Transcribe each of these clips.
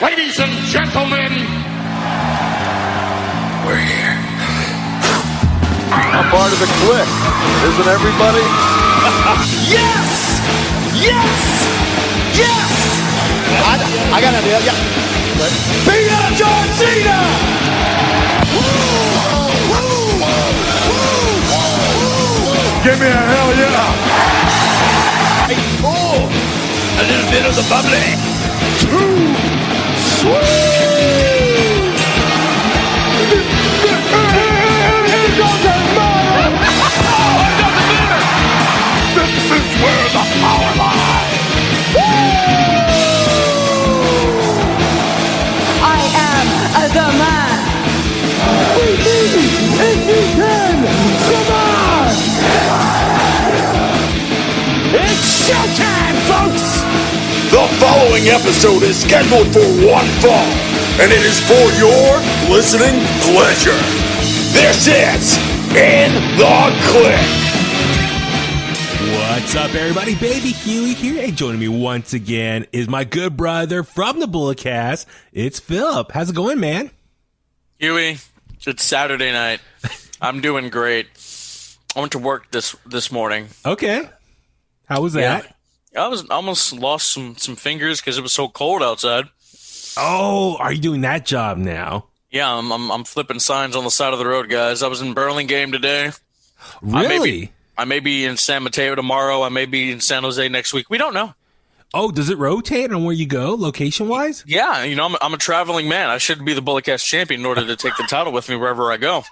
Ladies and gentlemen, we're here. I'm part of the Kliq, isn't everybody? Yes! Yes! Yes! I got an idea, yeah. Beat up John Cena! Give me a hell yeah! Oh, a little bit of the bubbly. Too sweet! Here goes the mother! This is where the power lies! I am the man. We need if you can survive! It's showtime, folks! The following episode is scheduled for one fall, and it is for your listening pleasure. This is In The Kliq. What's up, everybody? Baby Huey here. And joining me once again is my good brother from the Bulletcast. It's Philip. How's it going, man? Huey, it's Saturday night. I'm doing great. I went to work this morning. Okay. How was that? Yeah. I almost lost some fingers because it was so cold outside. Oh, are you doing that job now? Yeah, I'm flipping signs on the side of the road, guys. I was in Burlingame today. Really? I may be in San Mateo tomorrow. I may be in San Jose next week. We don't know. Oh, does it rotate on where you go, location-wise? Yeah, you know, I'm a traveling man. I should be the Bulletcast champion in order to take the title with me wherever I go.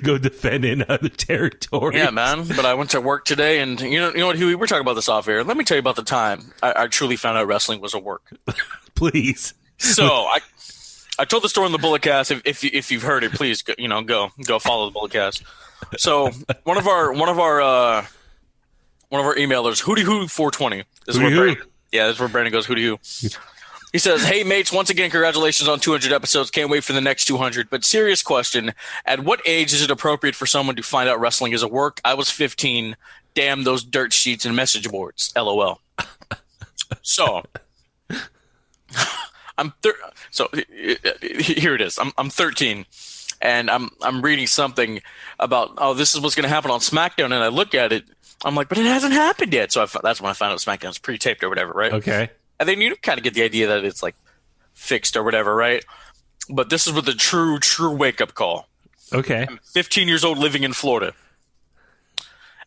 Go defend in other territories. Yeah, man. But I went to work today, and you know what, Huey? We're talking about this off air. Let me tell you about the time I truly found out wrestling was a work. Please. So I told the story in the Bulletcast. If you've heard it, please go follow the Bulletcast. So one of our emailers, Hootie Hoo 420. This is where Brandon goes, Hootie Hoo. He says, "Hey mates, once again, congratulations on 200 episodes. Can't wait for the next 200. But serious question: at what age is it appropriate for someone to find out wrestling is a work? I was 15. Damn those dirt sheets and message boards. LOL." So here it is. I'm 13, and I'm reading something about this is what's going to happen on SmackDown, and I look at it. I'm like, but it hasn't happened yet. So that's when I found out SmackDown's pre-taped or whatever, right? Okay. And then you kind of get the idea that it's like fixed or whatever, right? But this is with the true wake-up call. Okay. I'm 15 years old living in Florida.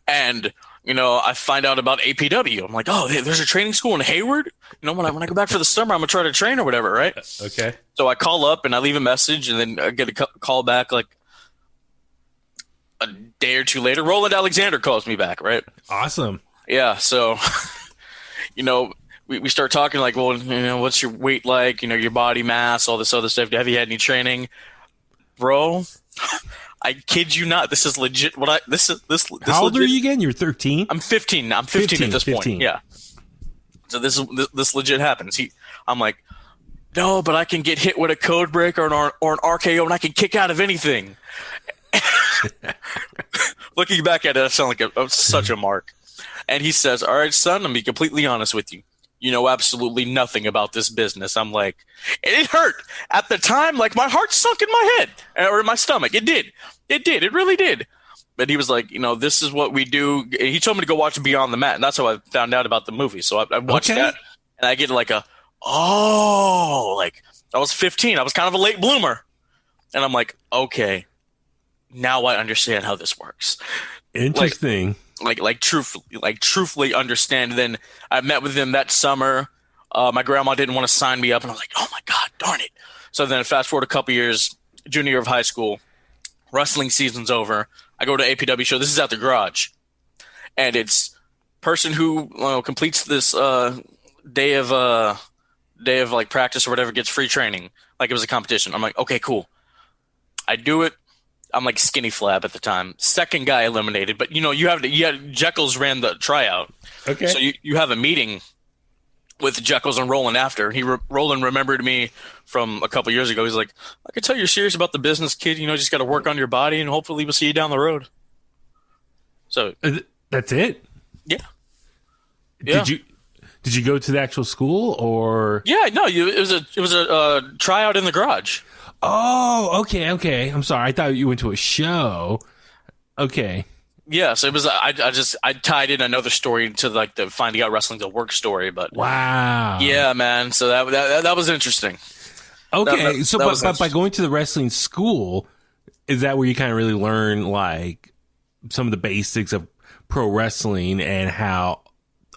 And, you know, I find out about APW. I'm like, oh, there's a training school in Hayward? You know, when I go back for the summer, I'm going to try to train or whatever, right? Okay. So I call up and I leave a message, and then I get a call back like a day or two later. Roland Alexander calls me back, right? Awesome. Yeah, so, you know, we start talking like, well, you know, what's your weight like? You know, your body mass, all this other stuff. Have you had any training? Bro, I kid you not. This is legit. How old are you again? You're 13? I'm 15. I'm 15 at this 15. point. Yeah. So this legit happens. I'm like, no, but I can get hit with a code breaker or an RKO, and I can kick out of anything. Looking back at it, I sound like such a mark. And he says, all right, son, I'm going to be completely honest with you. You know absolutely nothing about this business. I'm like, and it hurt. At the time, like my heart sunk in my head or in my stomach. It did. It really did. But he was like, you know, this is what we do. He told me to go watch Beyond the Mat, and that's how I found out about the movie. So I watched that, and I get like like I was 15. I was kind of a late bloomer. And I'm like, okay, now I understand how this works. Interesting. Like truthfully understand. Then I met with him that summer. My grandma didn't want to sign me up, and I'm like, oh my God, darn it. So then fast forward a couple years, junior year of high school, wrestling season's over. I go to APW show. This is at the garage, and it's person who completes this day of like practice or whatever gets free training. Like it was a competition. I'm like, okay, cool. I do it. I'm like skinny flab at the time. Second guy eliminated, but you had Jekyll's ran the tryout. Okay. So you have a meeting with Jekyll's and Roland after. Roland remembered me from a couple years ago. He's like, I can tell you're serious about the business, kid. You know, just got to work on your body, and hopefully we'll see you down the road. So that's it. Yeah. Did Did you go to the actual school or? Yeah, no, it was a tryout in the garage. Oh, okay. I'm sorry. I thought you went to a show. Okay. Yes, it was. I tied in another story to like the finding out wrestling's a work story, but wow. Yeah, man. So that was interesting. Okay, but by going to the wrestling school, is that where you kind of really learn like some of the basics of pro wrestling and how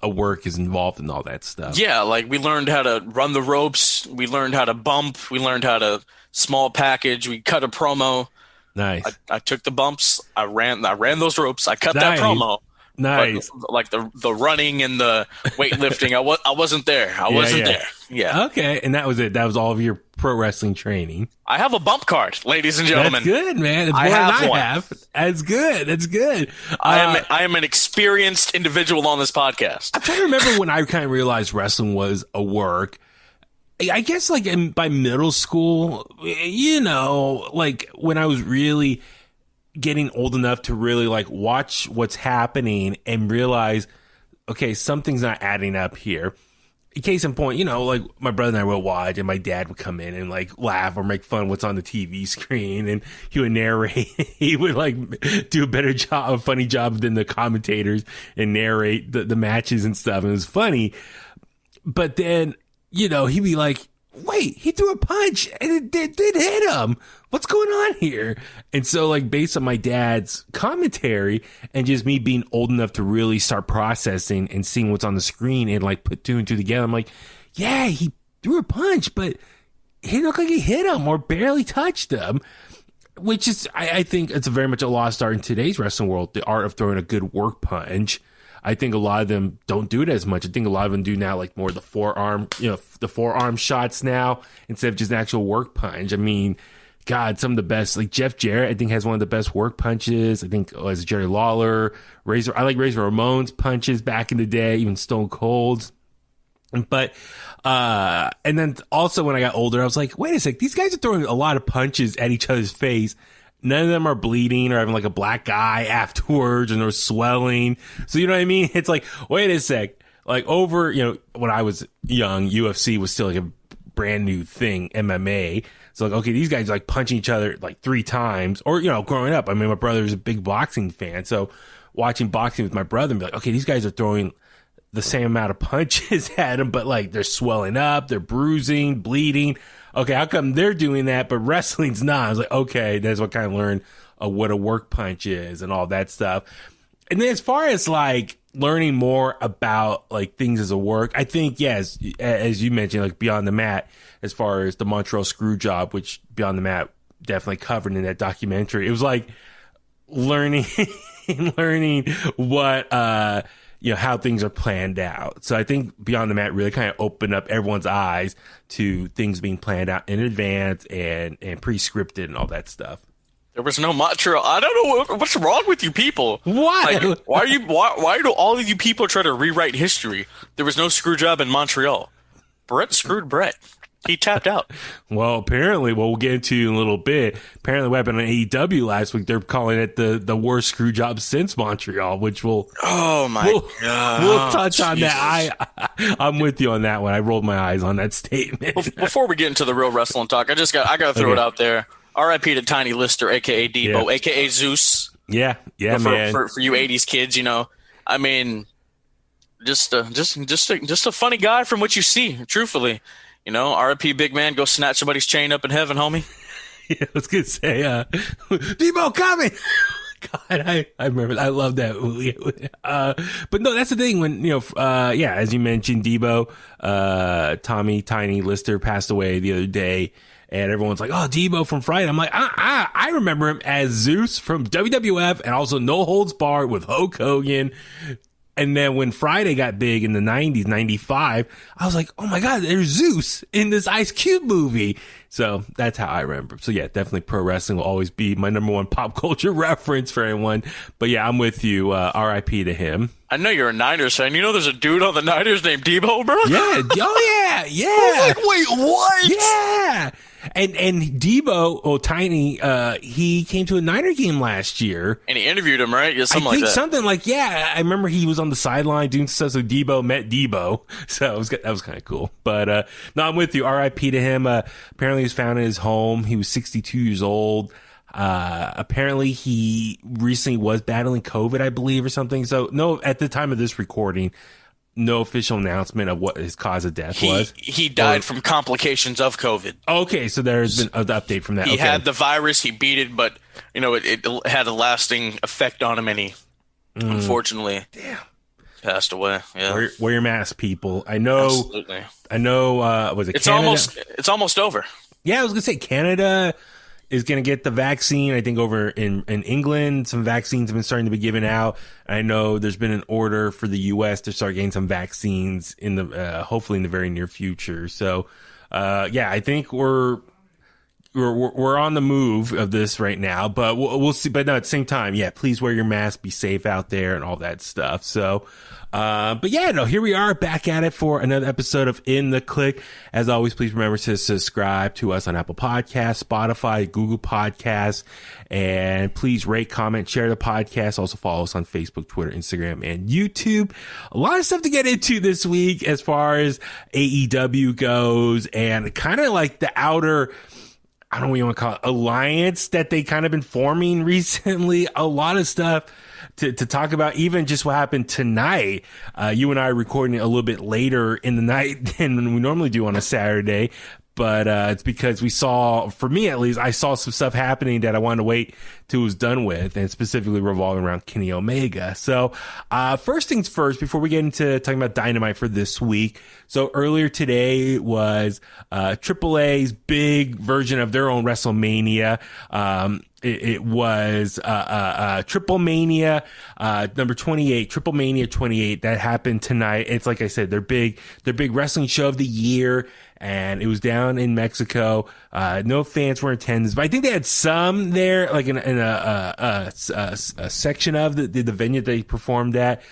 a work is involved in all that stuff? Yeah, like we learned how to run the ropes, we learned how to bump, we learned how to small package, we cut a promo. Nice. I took the bumps, I ran those ropes, I cut that promo. Nice. But, like the running and the weightlifting, I wasn't there. I wasn't there. Yeah. Okay, and that was it. That was all of your pro wrestling training. I have a bump card, ladies and gentlemen. That's good, man. It's more than I have. That's good. That's good. I am an experienced individual on this podcast. I'm trying to remember when I kind of realized wrestling was a work. I guess like by middle school, you know, like when I was really getting old enough to really like watch what's happening and realize, okay, something's not adding up here. Case in point, you know, like my brother and I would watch and my dad would come in and like laugh or make fun of what's on the TV screen, and he would narrate. He would like do a better job, a funny job than the commentators, and narrate the matches and stuff. And it was funny. But then, you know, he'd be like, wait, he threw a punch and it did hit him. What's going on here? And so like based on my dad's commentary and just me being old enough to really start processing and seeing what's on the screen and like put two and two together, I'm like, yeah, he threw a punch, but he looked like he hit him or barely touched him, which is, I think it's very much a lost art in today's wrestling world, the art of throwing a good work punch. I think a lot of them don't do it as much. I think a lot of them do now like more the forearm, you know, the forearm shots now instead of just an actual work punch. I mean, God, some of the best, like Jeff Jarrett, I think has one of the best work punches. I think as Jerry Lawler, I like Razor Ramon's punches back in the day, even Stone Cold's. But, and then also when I got older, I was like, wait a sec, these guys are throwing a lot of punches at each other's face. None of them are bleeding or having like a black eye afterwards and they're swelling. So, you know what I mean? It's like, wait a sec. Like over, you know, when I was young, UFC was still like a brand new thing, MMA. So like, okay, these guys like punching each other like 3 times, or, you know, growing up, I mean, my brother was a big boxing fan. So watching boxing with my brother and be like, okay, these guys are throwing the same amount of punches at them, but like they're swelling up, they're bruising, bleeding. Okay, how come they're doing that, but wrestling's not? I was like, okay, that's what kind of learned what a work punch is and all that stuff. And then as far as like learning more about like things as a work, I think, yes, as you mentioned, like Beyond the Mat, as far as the Montreal Screwjob, which Beyond the Mat definitely covered in that documentary. It was like learning what, you know, how things are planned out. So I think Beyond the Mat really kind of opened up everyone's eyes to things being planned out in advance and pre-scripted and all that stuff. There was no Montreal. I don't know what's wrong with you people. What? Like, why do all of you people try to rewrite history? There was no screw job in Montreal. Brett screwed Brett. He tapped out. Well, apparently, we'll get into in a little bit. Apparently, what happened on AEW last week, they're calling it the worst screw job since Montreal, which we'll God. We'll touch on that. I'm with you on that one. I rolled my eyes on that statement. Before we get into the real wrestling talk, I gotta throw it out there. R.I.P. to Tiny Lister, aka Debo, aka Zeus. Yeah, man. For you '80s kids, you know, I mean, just a funny guy from what you see. Truthfully. You know, R.I.P. big man, go snatch somebody's chain up in heaven, homie. Yeah, I was going to say, Debo coming. God, I remember. I love that movie. But no, that's the thing when, you know, as you mentioned, Debo, Tommy Tiny Lister passed away the other day. And everyone's like, oh, Debo from Friday. I'm like, I remember him as Zeus from WWF and also No Holds Barred with Hulk Hogan. And then when Friday got big in the 90s, 95, I was like, oh my God, there's Zeus in this Ice Cube movie. So that's how I remember. So yeah, definitely pro wrestling will always be my number one pop culture reference for anyone. But yeah, I'm with you. RIP to him. I know you're a Niners fan. You know there's a dude on the Niners named Debo, bro? Yeah. Oh yeah. Yeah. I was like, wait, what? Yeah. And Debo, Tiny, he came to a Niner game last year. And he interviewed him, right? Yeah, something I think like that. something like, I remember he was on the sideline doing stuff, so Debo met Debo. So that was kind of cool. But no, I'm with you. R.I.P. to him. Apparently he was found in his home. He was 62 years old. Apparently he recently was battling COVID, I believe, or something. So no, at the time of this recording, no official announcement of what his cause of death was. He died from complications of COVID. Okay, so there's been an update from that. He had the virus, he beat it, but it had a lasting effect on him, and he unfortunately passed away. Yeah, wear your mask, people. I know. Absolutely. I know. Was it? It's almost over. Yeah, I was gonna say Canada is going to get the vaccine. I think over in England, some vaccines have been starting to be given out. I know there's been an order for the U.S. to start getting some vaccines in the hopefully in the very near future. So, I think we're on the move of this right now, but we'll see. But no, at the same time, please wear your mask, be safe out there, and all that stuff. So, here we are back at it for another episode of In The Kliq. As always, please remember to subscribe to us on Apple Podcasts, Spotify, Google Podcasts, and please rate, comment, share the podcast. Also follow us on Facebook, Twitter, Instagram, and YouTube. A lot of stuff to get into this week as far as AEW goes, and kind of like the outer, I don't know what you want to call it, alliance that they kind of been forming recently. A lot of stuff to talk about, even just what happened tonight. You and I are recording it a little bit later in the night than we normally do on a Saturday. But it's because for me at least, I saw some stuff happening that I wanted to wait till it was done with, and specifically revolving around Kenny Omega. So first things first, before we get into talking about Dynamite for this week. So earlier today was AAA's big version of their own WrestleMania. It was Triplemania number 28, Triplemania 28. That happened tonight. It's like I said, their big wrestling show of the year, and it was down in Mexico. No fans were in attendance, but I think they had some there, like in a section of the venue they performed at.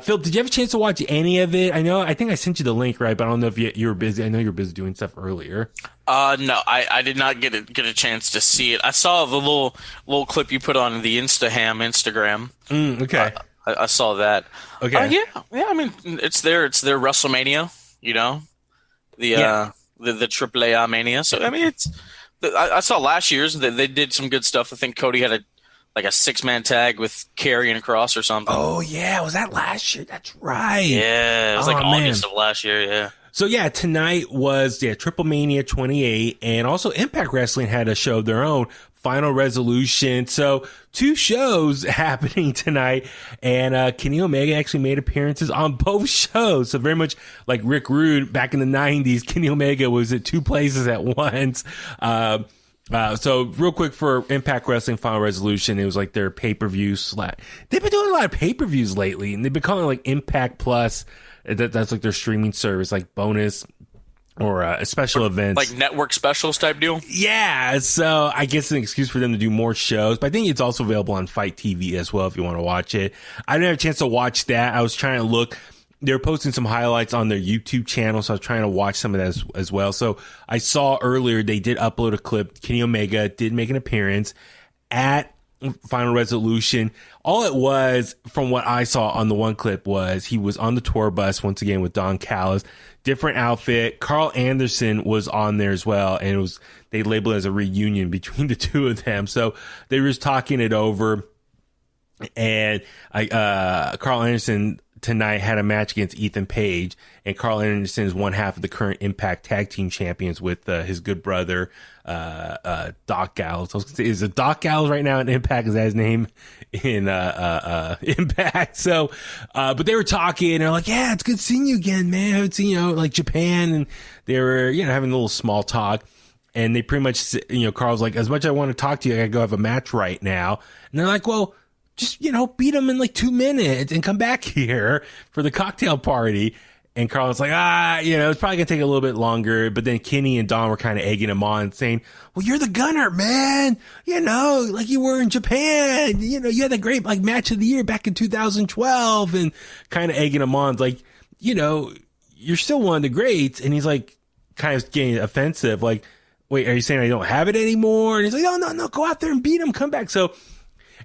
Phil, did you have a chance to watch any of it? I think I sent you the link, right? But I don't know if you were busy. I know you were busy doing stuff earlier. No, I did not get a chance to see it. I saw the little clip you put on the Instagram. Okay. I saw that. Okay. Yeah. I mean, it's their WrestleMania. The AAA Mania. So I mean, I saw last year's. They did some good stuff. I think Cody had a 6-man tag with Karrion Kross or something. Oh yeah, was that last year? That's right. Yeah, it was August of last year. Yeah. So tonight was Triplemania 28, and also Impact Wrestling had a show of their own, Final Resolution. So 2 shows happening tonight, and Kenny Omega actually made appearances on both shows. So very much like Rick Rude back in the 90s, Kenny Omega was at 2 places at once. So real quick for Impact Wrestling Final Resolution, it was like their pay-per-view They've been doing a lot of pay-per-views lately, and they've been calling it like Impact Plus. That's like their streaming service, like bonus or special events. Like network specials type deal? Yeah, so I guess it's an excuse for them to do more shows, but I think it's also available on Fight TV as well if you want to watch it. I didn't have a chance to watch that. I was trying to look. They were posting some highlights on their YouTube channel, so I was trying to watch some of that as well. So I saw earlier they did upload a clip. Kenny Omega did make an appearance at Final Resolution. All it was, from what I saw on the one clip, was he was on the tour bus once again with Don Callis. Different outfit. Carl Anderson was on there as well, and they labeled it as a reunion between the two of them. So they were just talking it over, and Carl Anderson tonight had a match against Ethan Page, and Carl Anderson is one half of the current Impact Tag Team Champions with his good brother, Doc Gallows. I was gonna say, is it Doc Gallows right now in Impact? Is that his name in Impact? So, but they were talking, and they're like, yeah, it's good seeing you again, man. I haven't seen like Japan, and they were, having a little small talk. And they pretty much, Carl's like, as much as I want to talk to you, I gotta go have a match right now. And they're like, well, just, beat him in like 2 minutes and come back here for the cocktail party. And Carl's like, it's probably going to take a little bit longer. But then Kenny and Don were kind of egging him on, saying, well, you're the gunner, man. Like you were in Japan. You had that great like match of the year back in 2012, and kind of egging him on. It's like, you're still one of the greats. And he's like, kind of getting offensive. Like, wait, are you saying I don't have it anymore? And he's like, oh, no, go out there and beat him, come back. So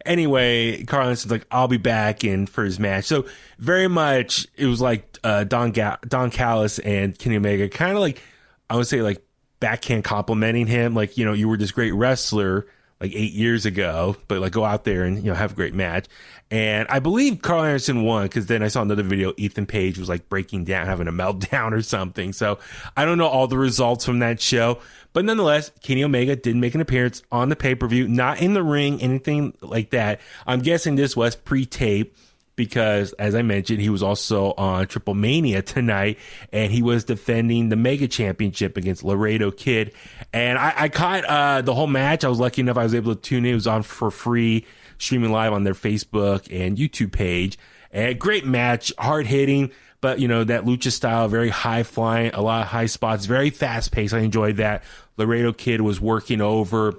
anyway, Carl Anderson's like, I'll be back in for his match. So very much it was like Don Callis and Kenny Omega, kind of like, I would say like backhand complimenting him. Like, you know, you were this great wrestler like 8 years ago, but like go out there and, you know, have a great match. And I believe Carl Anderson won, because then I saw another video. Ethan Page was like breaking down, having a meltdown or something. So I don't know all the results from that show, but nonetheless, Kenny Omega did make an appearance on the pay-per-view, not in the ring, anything like that. I'm guessing this was pre-tape, because as I mentioned, he was also on Triplemania tonight, and he was defending the Mega Championship against Laredo Kid. And I caught the whole match. I was lucky enough I was able to tune in. It was on for free, streaming live on their Facebook and YouTube page. And great match, hard hitting, but you know, that lucha style, very high flying, a lot of high spots, very fast paced. I enjoyed that. Laredo Kid was working over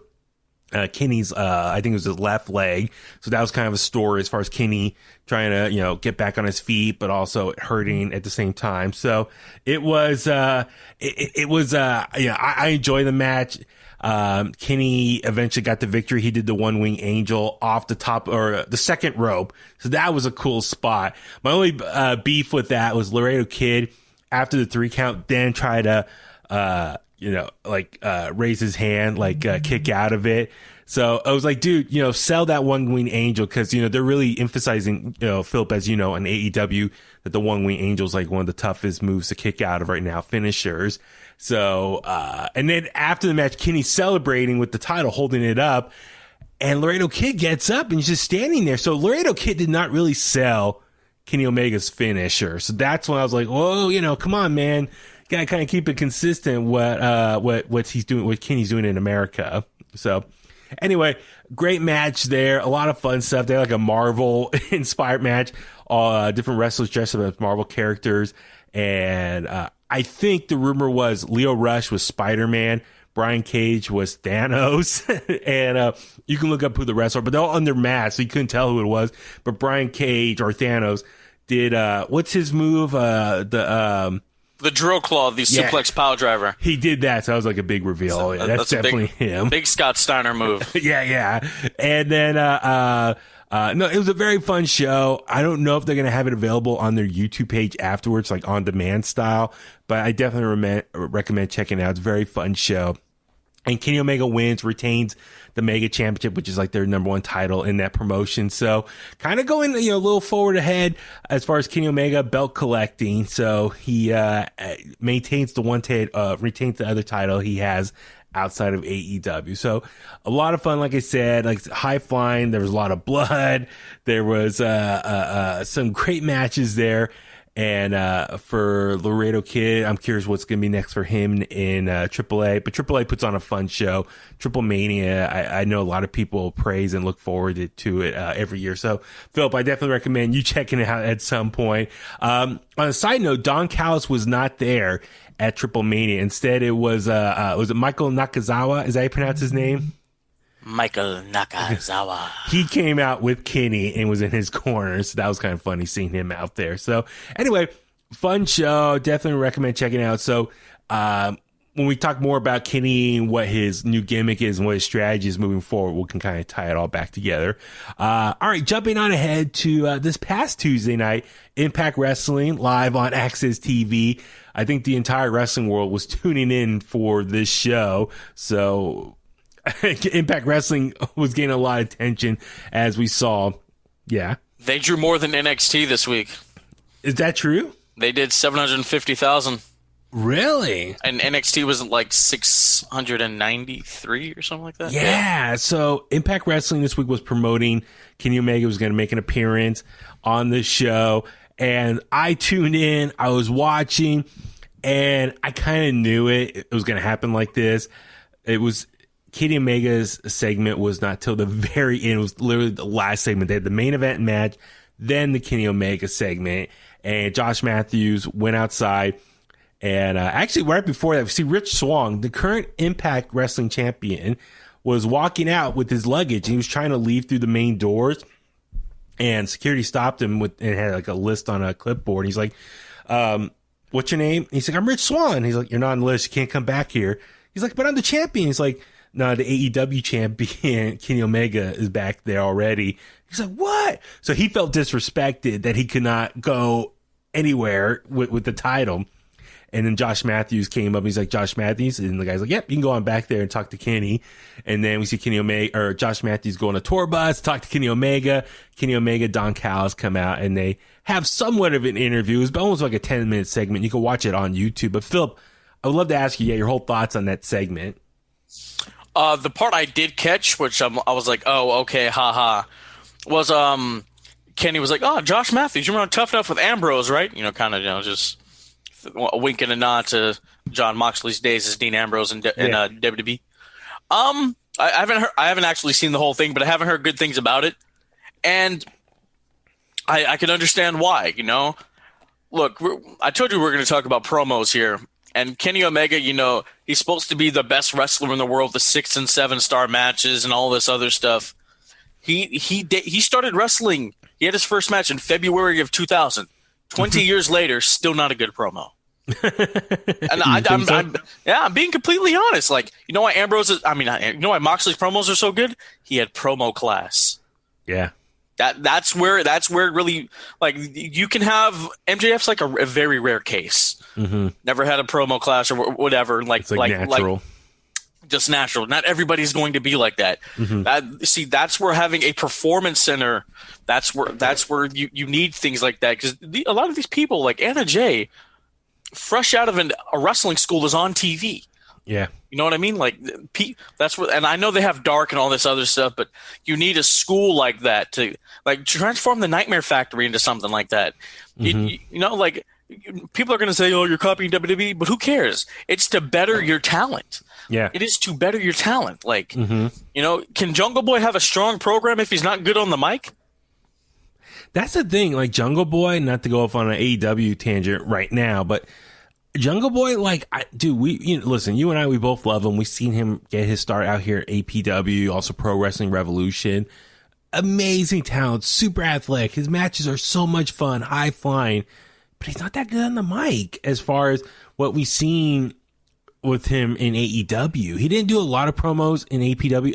Kenny's, I think it was his left leg. So that was kind of a story as far as Kenny trying to, you know, get back on his feet, but also hurting at the same time. So it was, I enjoyed the match. Kenny eventually got the victory. He did the one wing angel off the top, or the second rope. So that was a cool spot. My only beef with that was Laredo Kid, after the 3 count, then try to, raise his hand, kick out of it. So I was like, dude, you know, sell that one wing angel, because, you know, they're really emphasizing, you know, Philip, as you know, on AEW, that the one wing angel is like one of the toughest moves to kick out of right now, finishers. So, and then after the match, Kenny's celebrating with the title, holding it up, and Laredo Kid gets up and he's just standing there. So Laredo Kid did not really sell Kenny Omega's finisher. So that's when I was like, whoa, you know, come on, man. Gotta kind of keep it consistent what he's doing, what Kenny's doing in America. So anyway, great match there. A lot of fun stuff. They had like a Marvel inspired match. Different wrestlers dressed up as Marvel characters. And I think the rumor was Leo Rush was Spider-Man, Brian Cage was Thanos. And you can look up who the wrestler, but they're all under mask, so you couldn't tell who it was. But Brian Cage, or Thanos, did what's his move? The drill claw, the suplex power driver. He did that, so that was like a big reveal. That's definitely him. Big Scott Steiner move. yeah. And then, no, it was a very fun show. I don't know if they're going to have it available on their YouTube page afterwards, like on demand style, but I definitely recommend checking it out. It's a very fun show. And Kenny Omega wins, retains the Mega Championship, which is like their number 1 title in that promotion. So kind of going, you know, a little forward ahead as far as Kenny Omega belt collecting. So he maintains retains the other title he has outside of AEW. So a lot of fun, like I said, like high flying. There was a lot of blood. There was some great matches there. And for Laredo Kid, I'm curious what's going to be next for him in AAA. But AAA puts on a fun show. Triplemania, I know a lot of people praise and look forward to it every year. So, Philip, I definitely recommend you checking it out at some point. On a side note, Don Callis was not there at Triplemania. Instead, it was it Michael Nakazawa? Is that how you pronounce his name? Michael Nakazawa. He came out with Kenny and was in his corner, so that was kind of funny seeing him out there. So anyway, fun show. Definitely recommend checking it out. So when we talk more about Kenny and what his new gimmick is and what his strategy is moving forward, we can kind of tie it all back together. All right, jumping on ahead to this past Tuesday night, Impact Wrestling live on Access TV. I think the entire wrestling world was tuning in for this show. So Impact Wrestling was getting a lot of attention, as we saw. Yeah. They drew more than NXT this week. Is that true? They did 750,000. Really? And NXT was like 693 or something like that. Yeah. So Impact Wrestling this week was promoting Kenny Omega was going to make an appearance on the show. And I tuned in. I was watching. And I kind of knew it was going to happen like this. It was Kenny Omega's segment was not till the very end. It was literally the last segment. They had the main event match, then the Kenny Omega segment. And Josh Matthews went outside. And actually, right before that, we see Rich Swann, the current Impact Wrestling champion, was walking out with his luggage. He was trying to leave through the main doors. And security stopped him and had like a list on a clipboard. He's like, what's your name? He's like, I'm Rich Swann. He's like, you're not on the list. You can't come back here. He's like, but I'm the champion. He's like, no, the AEW champion, Kenny Omega, is back there already. He's like, what? So he felt disrespected that he could not go anywhere with the title. And then Josh Matthews came up. He's like, Josh Matthews. And the guy's like, yep, you can go on back there and talk to Kenny. And then we see Kenny Omega, or Josh Matthews go on a tour bus, talk to Kenny Omega. Kenny Omega, Don Callis come out, and they have somewhat of an interview. It was almost like a 10-minute segment. You can watch it on YouTube. But Philip, I would love to ask you, your whole thoughts on that segment. The part I did catch, which I was like, oh, okay, haha, was Kenny was like, oh, Josh Matthews, you remember Tough Enough with Ambrose, right? Kind of, just a wink and a nod to John Moxley's days as Dean Ambrose in WWE. I haven't actually seen the whole thing, but I haven't heard good things about it, and I can understand why. Look, I told you we were going to talk about promos here, and Kenny Omega, he's supposed to be the best wrestler in the world, the 6- and 7-star matches and all this other stuff. He started wrestling. He had his first match in February of 2000. 20 years later, still not a good promo. And I'm being completely honest. Like, you know why why Moxley's promos are so good? He had promo class. Yeah. That's where it really, like, you can have MJF's like a very rare case. Mm-hmm. Never had a promo class or whatever. It's like natural. Just natural. Not everybody's going to be like that. Mm-hmm. That's where having a performance center, that's where you need things like that, because a lot of these people, like Anna Jay, fresh out of a wrestling school, is on TV. Yeah. You know what I mean? Like, that's what, and I know they have Dark and all this other stuff, but you need a school like that to, like, transform the Nightmare Factory into something like that. Mm-hmm. Like, people are going to say, oh, you're copying WWE, but who cares? It's to better your talent. Yeah. It is to better your talent. Like, mm-hmm. Can Jungle Boy have a strong program if he's not good on the mic? That's the thing. Like, Jungle Boy, not to go off on an AEW tangent right now, but Jungle Boy, like, listen, you and I, we both love him. We've seen him get his start out here at APW, also Pro Wrestling Revolution. Amazing talent, super athletic. His matches are so much fun, high flying, but he's not that good on the mic as far as what we've seen with him in AEW. He didn't do a lot of promos in APW.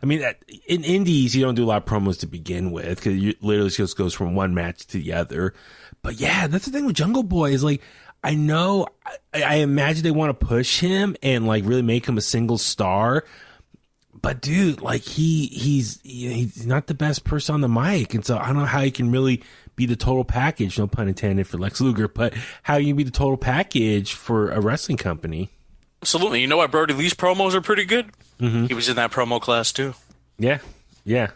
I mean, in indies, you don't do a lot of promos to begin with, because you literally just goes from one match to the other. But yeah, that's the thing with Jungle Boy is, like, I know, I imagine they want to push him and, like, really make him a single star. But dude, like, he's not the best person on the mic. And so I don't know how he can really be the total package, no pun intended for Lex Luger, but how you can be the total package for a wrestling company. Absolutely. You know why Brody Lee's promos are pretty good? Mm-hmm. He was in that promo class too. Yeah. People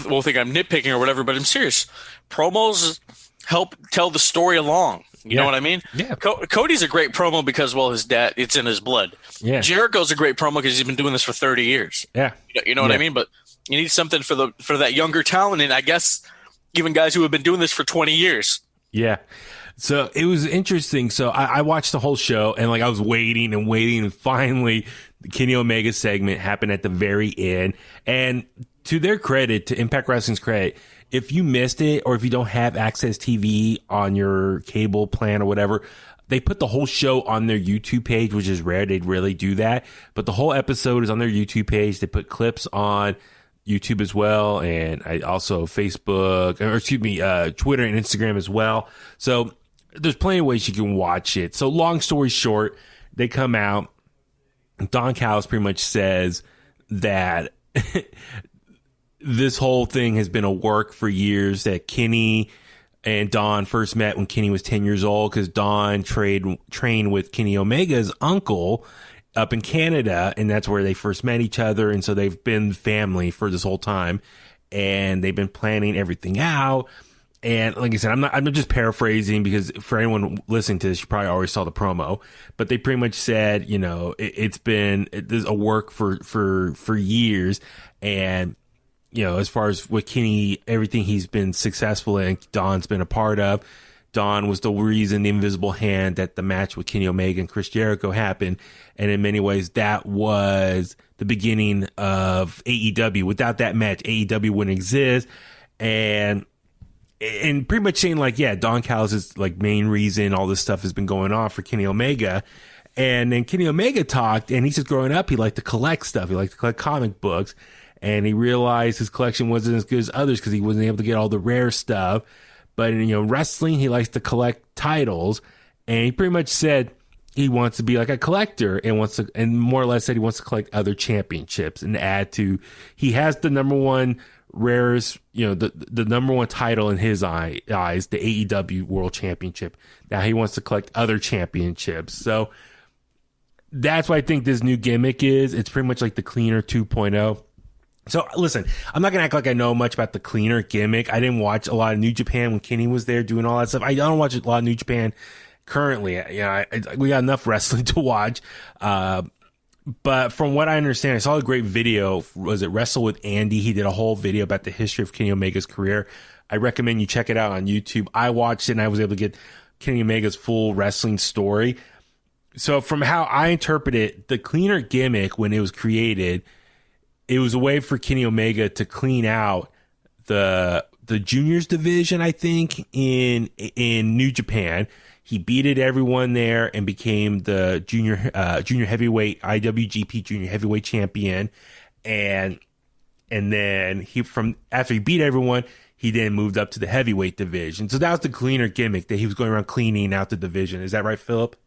will think I'm nitpicking or whatever, but I'm serious. Promos help tell the story along. You know what I mean? Yeah. Cody's a great promo because, well, his dad, it's in his blood. Yeah. Jericho's a great promo because he's been doing this for 30 years. Yeah. You know what I mean? But you need something for that younger talent, and I guess even guys who have been doing this for 20 years. Yeah. So it was interesting. So I watched the whole show, and, like, I was waiting, and finally the Kenny Omega segment happened at the very end. And to their credit, to Impact Wrestling's credit, if you missed it, or if you don't have Access TV on your cable plan or whatever, they put the whole show on their YouTube page, which is rare. They'd really do that. But the whole episode is on their YouTube page. They put clips on YouTube as well, and also Facebook, Twitter and Instagram as well. So there's plenty of ways you can watch it. So long story short, they come out. Don Callis pretty much says that this whole thing has been a work for years, that Kenny and Don first met when Kenny was 10 years old, because Don trained with Kenny Omega's uncle up in Canada, and that's where they first met each other. And so they've been family for this whole time, and they've been planning everything out. And like I said, I'm just paraphrasing, because for anyone listening to this, you probably already saw the promo, but they pretty much said, it's been a work for years. And, as far as with Kenny, everything he's been successful in, Don's been a part of. Don was the reason, the invisible hand, that the match with Kenny Omega and Chris Jericho happened. And in many ways, that was the beginning of AEW. Without that match, AEW wouldn't exist. And and pretty much saying like, yeah, Don Callis is like main reason all this stuff has been going on for Kenny Omega. And then Kenny Omega talked, and he says growing up, he liked to collect stuff. He liked to collect comic books, and he realized his collection wasn't as good as others because he wasn't able to get all the rare stuff. But in wrestling, he likes to collect titles, and he pretty much said he wants to be like a collector and more or less said he wants to collect other championships and add to. He has the number one rarest, the number one title in his eyes, the AEW World Championship. Now he wants to collect other championships. So that's what I think this new gimmick is. It's pretty much like the Cleaner 2.0. So listen, I'm not going to act like I know much about the Cleaner gimmick. I didn't watch a lot of New Japan when Kenny was there doing all that stuff. I don't watch a lot of New Japan currently. We got enough wrestling to watch. But from what I understand, I saw a great video. Was it Wrestle with Andy? He did a whole video about the history of Kenny Omega's career. I recommend you check it out on YouTube. I watched it and I was able to get Kenny Omega's full wrestling story. So from how I interpret it, the Cleaner gimmick, when it was created, it was a way for Kenny Omega to clean out the juniors division, I think, in New Japan. He beated everyone there and became the junior heavyweight IWGP junior heavyweight champion. And then after he beat everyone, he then moved up to the heavyweight division. So that was the Cleaner gimmick, that he was going around cleaning out the division. Is that right, Philip?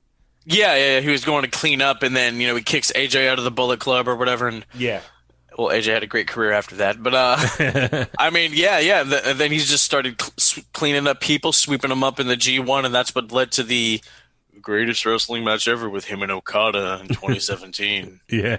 Yeah, he was going to clean up, and then he kicks AJ out of the Bullet Club or whatever. And yeah. Well, AJ had a great career after that, but I mean, yeah. Then he's just started cleaning up people, sweeping them up in the G1, and that's what led to the greatest wrestling match ever with him and Okada in 2017. Yeah,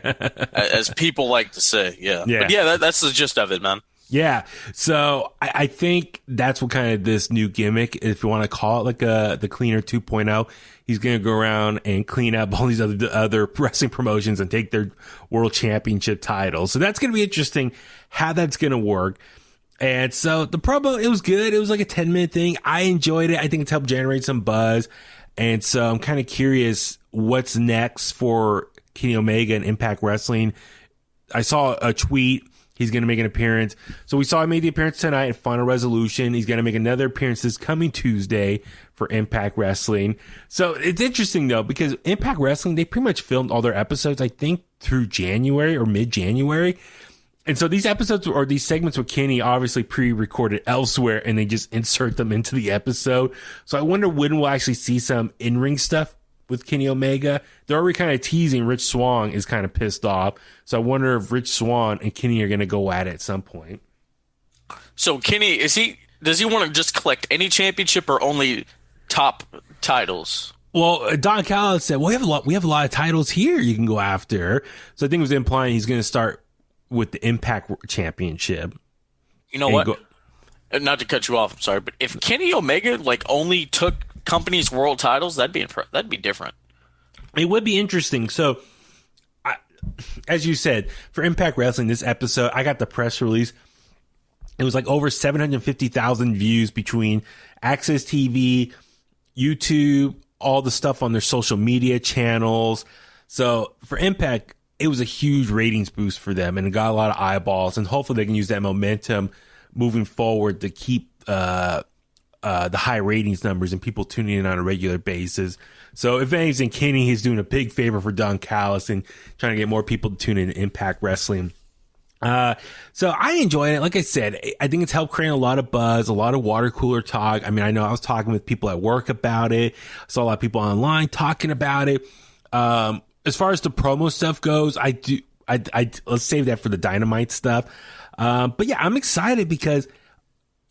as people like to say. Yeah. But yeah, that's the gist of it, man. Yeah, so I think that's what kind of this new gimmick, if you want to call it like the Cleaner 2.0. He's going to go around and clean up all these other wrestling promotions and take their world championship titles. So that's going to be interesting how that's going to work. And so the promo, it was good. It was like a 10-minute thing. I enjoyed it. I think it's helped generate some buzz. And so I'm kind of curious what's next for Kenny Omega and Impact Wrestling. I saw a tweet. He's going to make an appearance. So we saw him made the appearance tonight in Final Resolution. He's going to make another appearance this coming Tuesday for Impact Wrestling. So it's interesting, though, because Impact Wrestling, they pretty much filmed all their episodes, I think, through January or mid-January. And so these episodes or these segments with Kenny obviously pre-recorded elsewhere, and they just insert them into the episode. So I wonder when we'll actually see some in-ring stuff with Kenny Omega. They're already kind of teasing Rich Swann is kind of pissed off. So I wonder if Rich Swann and Kenny are going to go at it at some point. So Kenny, does he want to just collect any championship or only top titles? Well, Don Callis said, well, we have a lot of titles here you can go after. So I think it was implying he's going to start with the Impact Championship. You know what? Not to cut you off, I'm sorry, but if Kenny Omega only took companies' world titles, that'd be different. It would be interesting. So, as you said, for Impact Wrestling, this episode, I got the press release. It was like over 750,000 views between Access TV, YouTube, all the stuff on their social media channels. So for Impact, it was a huge ratings boost for them, and it got a lot of eyeballs. And hopefully, they can use that momentum moving forward to keep the high ratings numbers and people tuning in on a regular basis. So if anything, Kenny is doing a big favor for Don Callis and trying to get more people to tune in to Impact Wrestling. So I enjoyed it. Like I said, I think it's helped create a lot of buzz, a lot of water cooler talk. I mean, I know I was talking with people at work about it. I saw a lot of people online talking about it. As far as the promo stuff goes, let's save that for the Dynamite stuff. But yeah, I'm excited because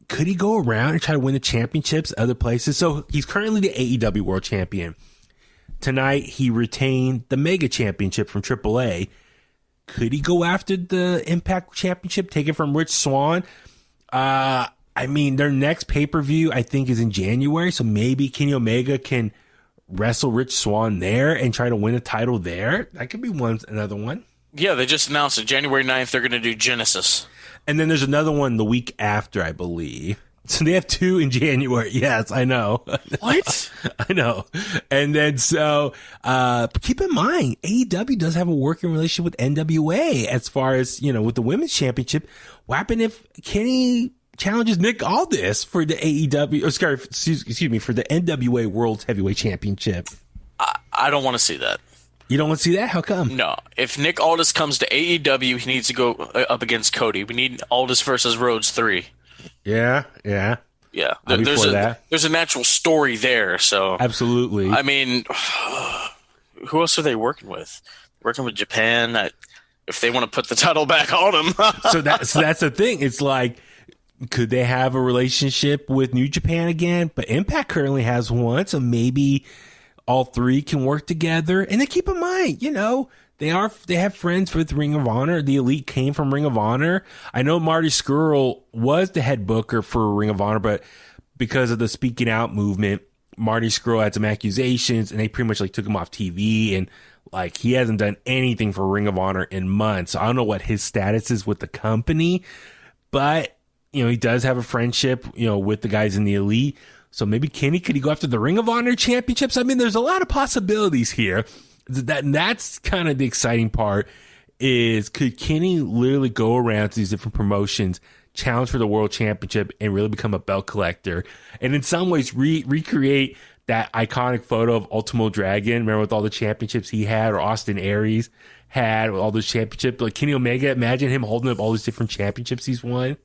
could he go around and try to win the championships other places? So he's currently the AEW World Champion. Tonight, he retained the Mega Championship from AAA. Could he go after the Impact Championship, take it from Rich Swann? I mean, their next pay-per-view, I think, is in January. So maybe Kenny Omega can wrestle Rich Swann there and try to win a title there. That could be another one. Yeah, they just announced it. January 9th, they're going to do Genesis. And then there's another one the week after, I believe. So they have two in January. Yes, I know. What? I know. And then so keep in mind, AEW does have a working relationship with NWA as far as, with the Women's Championship. What happened if Kenny challenges Nick Aldis for the for the NWA World Heavyweight Championship. I don't want to see that. You don't want to see that? How come? No. If Nick Aldis comes to AEW, he needs to go up against Cody. We need Aldis versus Rhodes 3. Yeah. There's a natural story there. So absolutely. I mean, who else are they working with? Working with Japan. If they want to put the title back on him. so that's the thing. It's like, could they have a relationship with New Japan again? But Impact currently has one, so maybe all three can work together. And then keep in mind, they have friends with Ring of Honor. The Elite came from Ring of Honor. I know Marty Scurll was the head booker for Ring of Honor, but because of the speaking out movement, Marty Scurll had some accusations, and they pretty much took him off TV, and he hasn't done anything for Ring of Honor in months. So I don't know what his status is with the company, but he does have a friendship, with the guys in the Elite. So maybe could he go after the Ring of Honor championships? I mean, there's a lot of possibilities here. That's kind of the exciting part is, could Kenny literally go around to these different promotions, challenge for the world championship, and really become a belt collector? And in some ways recreate that iconic photo of Ultimo Dragon. Remember, with all the championships he had, or Austin Aries had with all those championships? Kenny Omega, imagine him holding up all these different championships he's won.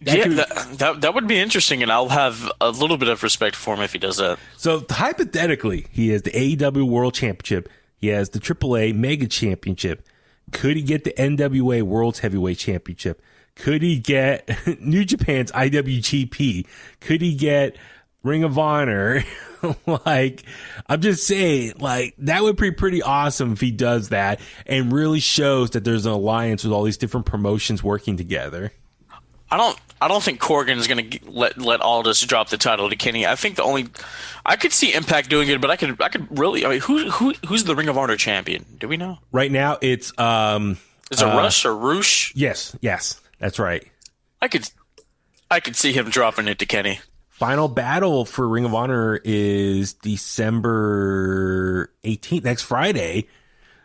That would be interesting, and I'll have a little bit of respect for him if he does that. So hypothetically, he has the AEW World Championship. He has the AAA Mega Championship. Could he get the NWA World Heavyweight Championship? Could he get New Japan's IWGP? Could he get Ring of Honor? I'm just saying, that would be pretty awesome if he does that and really shows that there's an alliance with all these different promotions working together. I don't think Corgan's going to let Aldis drop the title to Kenny. I think I could see Impact doing it, but I could really. I mean, who's the Ring of Honor champion? Do we know? Right now, it's is it Rush or Roosh? Yes, that's right. I could see him dropping it to Kenny. Final battle for Ring of Honor is December 18th, next Friday.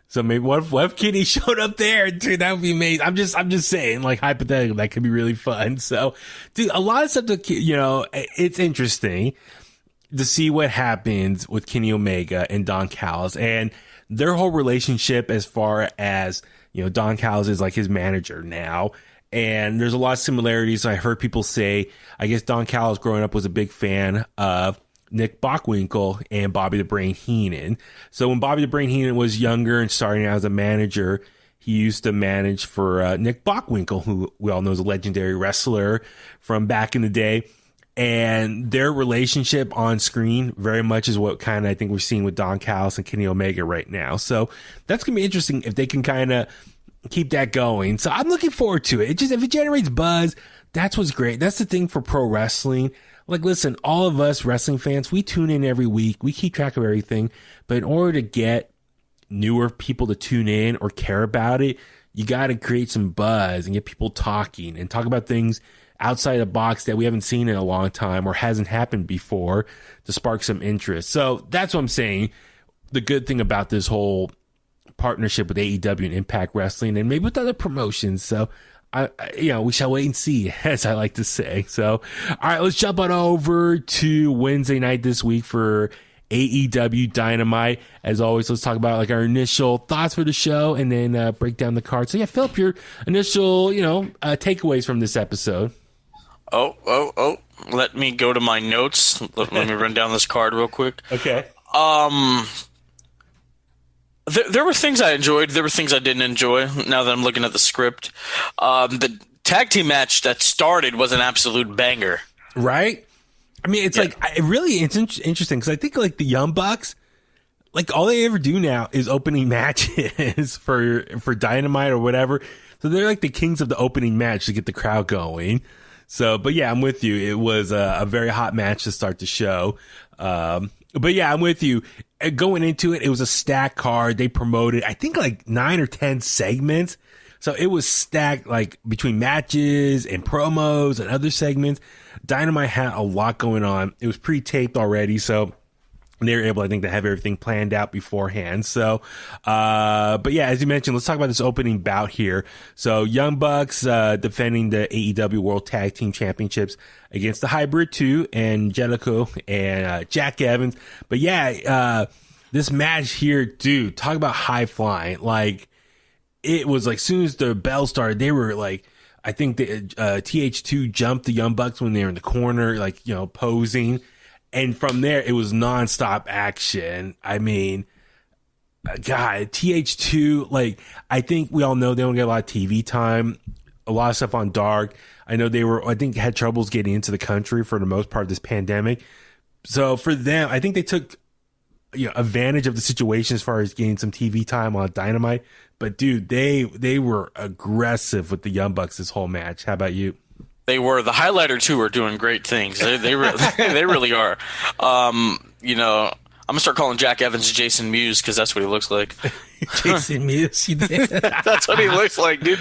So maybe what if Kenny showed up there? Dude, that would be amazing. I'm just saying, hypothetically, that could be really fun. So, dude, a lot of stuff it's interesting to see what happens with Kenny Omega and Don Callis and their whole relationship, as far as, Don Callis is his manager now. And there's a lot of similarities. I heard people say, I guess Don Callis growing up was a big fan of Nick Bockwinkel and Bobby the Brain Heenan. So when Bobby the Brain Heenan was younger and starting out as a manager, he used to manage for Nick Bockwinkel, who we all know is a legendary wrestler from back in the day. And their relationship on screen very much is what kind of I think we're seeing with Don Callis and Kenny Omega right now. So that's going to be interesting if they can kind of keep that going. So I'm looking forward to it. If it generates buzz, that's what's great. That's the thing for pro wrestling. Listen, all of us wrestling fans, we tune in every week. We keep track of everything. But in order to get newer people to tune in or care about it, you got to create some buzz and get people talking and talk about things outside the box that we haven't seen in a long time or hasn't happened before to spark some interest. So that's what I'm saying. The good thing about this whole partnership with AEW and Impact Wrestling and maybe with other promotions. So we shall wait and see, as I like to say. So, all right, let's jump on over to Wednesday night this week for AEW Dynamite. As always, let's talk about our initial thoughts for the show and then break down the card. So, yeah, Philip, your initial, takeaways from this episode. Oh. Let me go to my notes. Let me run down this card real quick. Okay. There were things I enjoyed. There were things I didn't enjoy. Now that I'm looking at the script, the tag team match that started was an absolute banger. Right? I mean, it's it's interesting because I think the Young Bucks, all they ever do now is opening matches for Dynamite or whatever. So they're the kings of the opening match to get the crowd going. So, but yeah, I'm with you. It was a very hot match to start the show. But yeah, I'm with you. Going into it, it was a stacked card. They promoted, I think 9 or 10 segments. So it was stacked between matches and promos and other segments. Dynamite had a lot going on. It was pre-taped already. So they were able, I think, to have everything planned out beforehand. So, but yeah, as you mentioned, let's talk about this opening bout here. So Young Bucks, defending the AEW World Tag Team Championships against the Hybrid 2 and Angelico and Jack Evans. But yeah, this match here, dude, talk about high flying. Like, it was like, soon as the bell started, they were like, I think the TH2 jumped the Young Bucks when they were in the corner, like, posing. And from there, it was nonstop action. I mean, God, TH2, like, I think we all know they don't get a lot of TV time, a lot of stuff on Dark. I know I think, had troubles getting into the country for the most part of this pandemic. So for them, I think they took advantage of the situation as far as getting some TV time on Dynamite. But, dude, they were aggressive with the Young Bucks this whole match. How about you? They were. The highlighter two are doing great things. They really are. I'm gonna start calling Jack Evans Jason Mewes because that's what he looks like. Jason Mewes, you did. That's what he looks like, dude.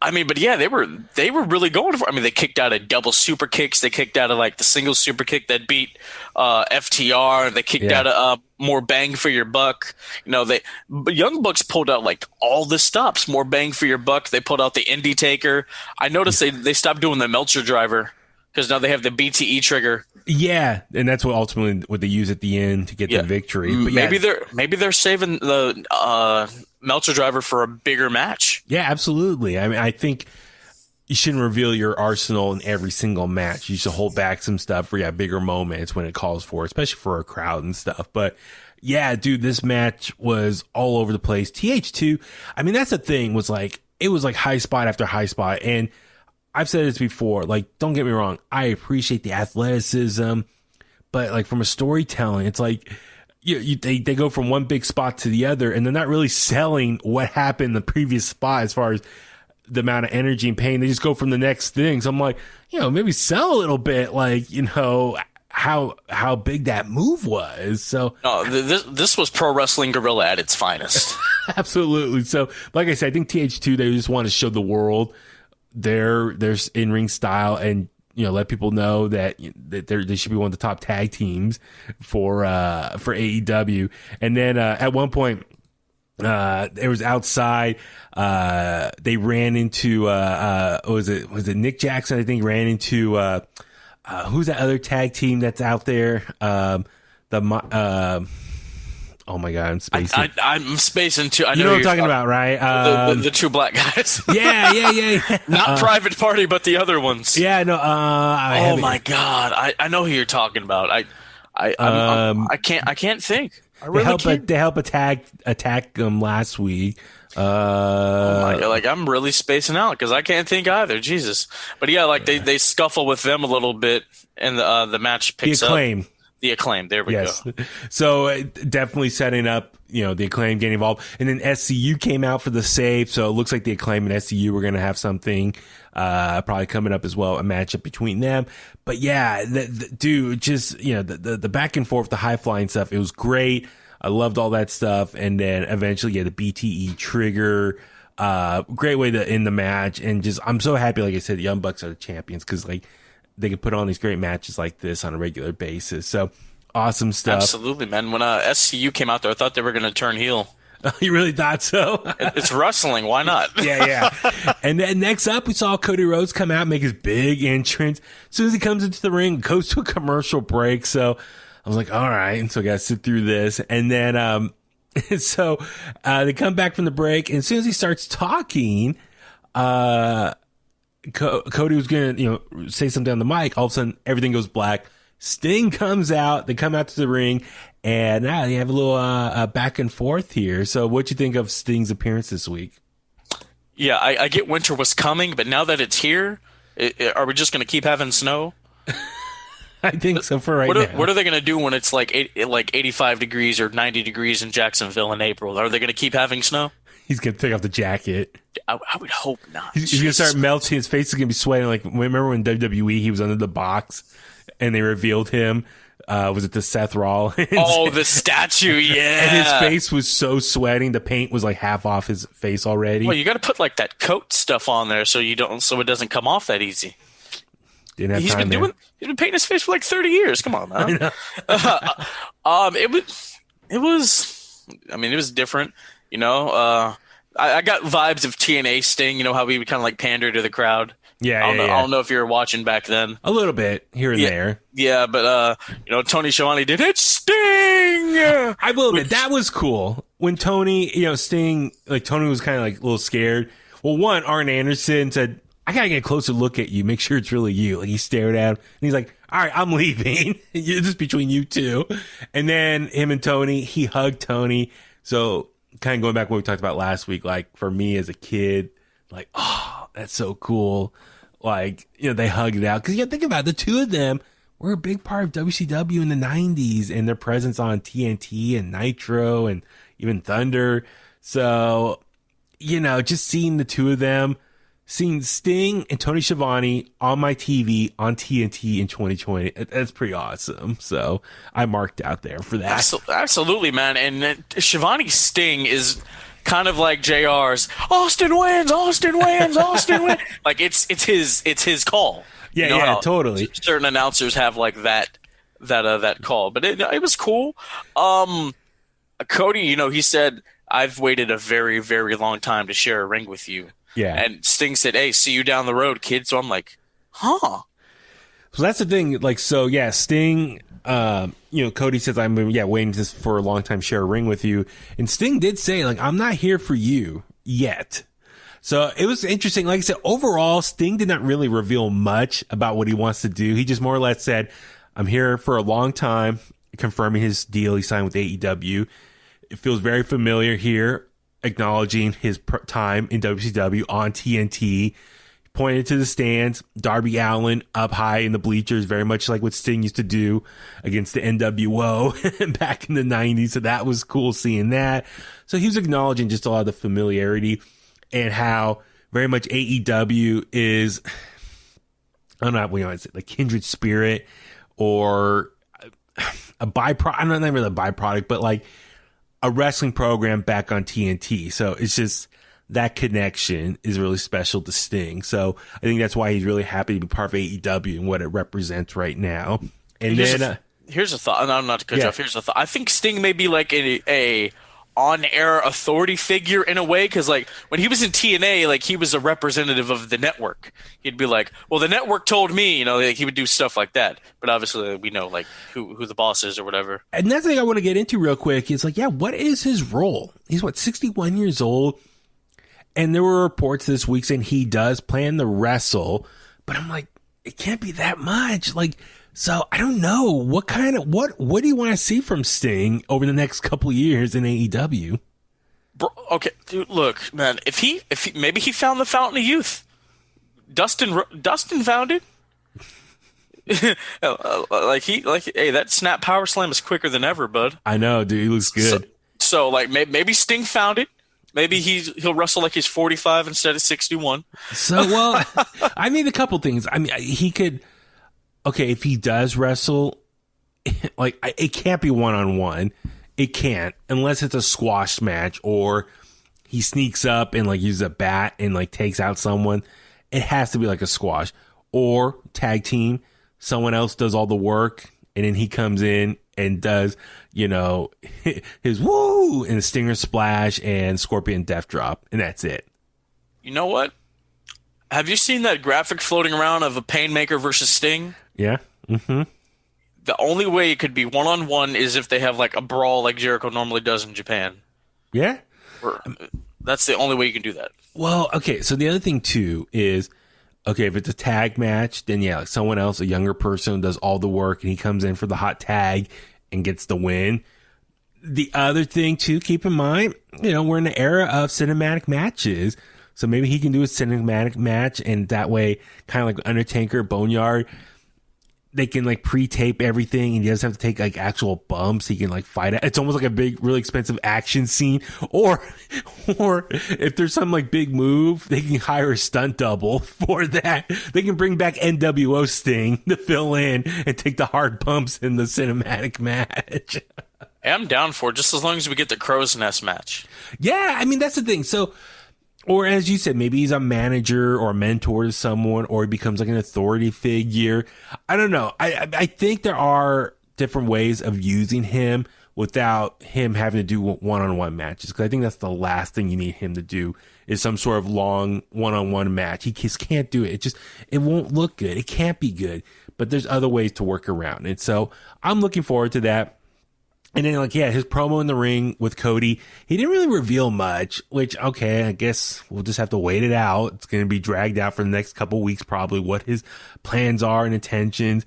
I mean, but yeah, they were really going for it. I mean, they kicked out of double super kicks. They kicked out of like the single super kick that beat FTR. They kicked out of more bang for your buck. Young Bucks pulled out like all the stops, more bang for your buck. They pulled out the Indie Taker. I noticed they stopped doing the Meltzer driver because now they have the BTE trigger. Yeah, and that's what they use at the end to get the victory. But maybe they're saving the Meltzer driver for a bigger match. Yeah, absolutely. I mean, I think you shouldn't reveal your arsenal in every single match. You should hold back some stuff for bigger moments when it calls for, especially for a crowd and stuff. But yeah, dude, this match was all over the place. TH2, I mean, that's the thing, it was like high spot after high spot. And I've said this before, like, don't get me wrong, I appreciate the athleticism, but like from a storytelling, it's like they go from one big spot to the other, and they're not really selling what happened in the previous spot as far as the amount of energy and pain. They just go from the next thing. So I'm like, maybe sell a little bit, like, how big that move was. So no, this was pro wrestling guerrilla at its finest. Absolutely. So like I said, I think TH2, they just want to show the world their in-ring style and let people know that they should be one of the top tag teams for AEW. And then at one point it was outside, they ran into was it Nick Jackson, I think, ran into who's that other tag team that's out there, oh my God, I'm spacing. I'm spacing too. I know what I'm talking about, right? The two black guys. Yeah. Not Private Party, but the other ones. Yeah, no. Oh my God, I know who you're talking about. I can't think. I really can't. They help attack them last week. Oh my God, like, I'm really spacing out because I can't think either. Jesus, but yeah, like they scuffle with them a little bit, and the match picks up. The Acclaim. There we go. So definitely setting up, the Acclaim getting involved. And then SCU came out for the save. So it looks like the Acclaim and SCU were going to have something probably coming up as well, a matchup between them. But yeah, dude, just, the back and forth, the high flying stuff, it was great. I loved all that stuff. And then eventually, the BTE trigger. Great way to end the match. And just, I'm so happy, like I said, the Young Bucks are the champions because, like, they can put on these great matches like this on a regular basis. So awesome stuff. Absolutely, man. When SCU came out there, I thought they were going to turn heel. You really thought so? It's wrestling. Why not? Yeah. And then next up, we saw Cody Rhodes come out, make his big entrance. As soon as he comes into the ring, goes to a commercial break. So I was like, all right. And so I got to sit through this. And then, so they come back from the break. And as soon as he starts talking, Cody was going to, say something on the mic. All of a sudden, everything goes black. Sting comes out. They come out to the ring, and now they have a little back and forth here. So, what'd you think of Sting's appearance this week? Yeah, I get winter was coming, but now that it's here, are we just going to keep having snow? I think so for now. What are they going to do when it's like 85 degrees or 90 degrees in Jacksonville in April? Are they going to keep having snow? He's going to take off the jacket. I would hope not. He's going to start melting. His face is going to be sweating. Like, remember when WWE, he was under the box and they revealed him? Was it the Seth Rollins? Oh, the statue, yeah. And his face was so sweating. The paint was like half off his face already. Well, you got to put like that coat stuff on there so it doesn't come off that easy. Didn't have He's time been painting his face for like 30 years. Come on, man. It was different, you know. I got vibes of TNA Sting, you know, how we would kind of like pander to the crowd. Yeah, I don't know if you were watching back then. A little bit here and there. Yeah, but you know, Tony Schiavone did it. Sting. I will admit that was cool when Tony, you know, Sting, like Tony was kind of like a little scared. Well, one, Arn Anderson said, "I gotta get a closer look at you, make sure it's really you." Like he stared at him, and he's like, "All right, I'm leaving. This is between you two." And then him and Tony, he hugged Tony. So kind of going back to what we talked about last week, like for me as a kid, like, oh, that's so cool. Like, you know, they hugged it out. Because you got to think about it, the two of them were a big part of WCW in the 90s and their presence on TNT and Nitro and even Thunder. So, you know, just seeing the two of them, seeing Sting and Tony Schiavone on my TV on TNT in 2020, that's pretty awesome. So I marked out there for that. Absolutely, man. And Schiavone Sting is kind of like JR's Austin wins. Like it's his call. Yeah, you know yeah, totally. Certain announcers have like that call, but it was cool. Cody, you know, he said, "I've waited a very, very long time to share a ring with you." Yeah. And Sting said, "Hey, see you down the road, kid." So I'm like, huh. So that's the thing. Like, so yeah, Sting, you know, Cody says, "I'm waiting just for a long time to share a ring with you." And Sting did say, like, "I'm not here for you yet." So it was interesting. Like I said, overall, Sting did not really reveal much about what he wants to do. He just more or less said, "I'm here for a long time," confirming his deal he signed with AEW. It feels very familiar here, acknowledging his time in WCW on TNT. Pointed to the stands, Darby Allin up high in the bleachers, very much like what Sting used to do against the NWO back in the 90s. So that was cool seeing that. So he was acknowledging just a lot of the familiarity and how very much AEW is, I don't know what you want to say, like kindred spirit or a byproduct. I don't know, not really a byproduct, but like a wrestling program back on TNT. So it's just, that connection is really special to Sting. So I think that's why he's really happy to be part of AEW and what it represents right now. And here's a thought. And I'm not to cut you off. Here's a thought. I think Sting may be like a on-air authority figure in a way, because like when he was in TNA, like he was a representative of the network. He'd be like, "Well, the network told me," you know, like he would do stuff like that. But obviously, we know like who the boss is or whatever. And that's the thing I want to get into real quick. Is like, yeah, what is his role? He's 61 years old. And there were reports this week saying he does plan to wrestle, but I'm like, it can't be that much. Like, so I don't know what do you want to see from Sting over the next couple of years in AEW? Bro, okay, dude, look, man, if he maybe he found the fountain of youth. Dustin found it. Hey, that snap power slam is quicker than ever, bud. I know, dude, he looks good. So like maybe Sting found it. Maybe he'll wrestle like he's 45 instead of 61. So, well, I mean, a couple things. I mean, he could, okay, if he does wrestle, like, it can't be one-on-one. It can't, unless it's a squash match or he sneaks up and, like, uses a bat and, like, takes out someone. It has to be like a squash. Or tag team, someone else does all the work, and then he comes in and does, you know, his woo and Stinger Splash and Scorpion Death Drop, and that's it. You know what? Have you seen that graphic floating around of a Painmaker versus Sting? Yeah. Mm-hmm. The only way it could be one-on-one is if they have like a brawl like Jericho normally does in Japan. Yeah. That's the only way you can do that. Well, okay, so the other thing, too, is, okay, if it's a tag match, then yeah, like someone else, a younger person, does all the work and he comes in for the hot tag and gets the win. The other thing, too, keep in mind, you know, we're in the era of cinematic matches. So maybe he can do a cinematic match, and that way, kind of like Undertaker, Boneyard, they can like pre-tape everything and he doesn't have to take like actual bumps. He can like fight it. It's almost like a big, really expensive action scene. Or if there's some like big move, they can hire a stunt double for that. They can bring back NWO Sting to fill in and take the hard bumps in the cinematic match. I'm down for it, just as long as we get the Crow's Nest match. Yeah, I mean, that's the thing. So, Or as you said, maybe he's a manager or a mentor to someone, or he becomes like an authority figure. I don't know. I think there are different ways of using him without him having to do one-on-one matches. Because I think that's the last thing you need him to do is some sort of long one-on-one match. He just can't do it. It won't look good. It can't be good. But there's other ways to work around it. So I'm looking forward to that. And then, his promo in the ring with Cody, he didn't really reveal much, which, okay, I guess we'll just have to wait it out. It's going to be dragged out for the next couple of weeks, probably, what his plans are and intentions.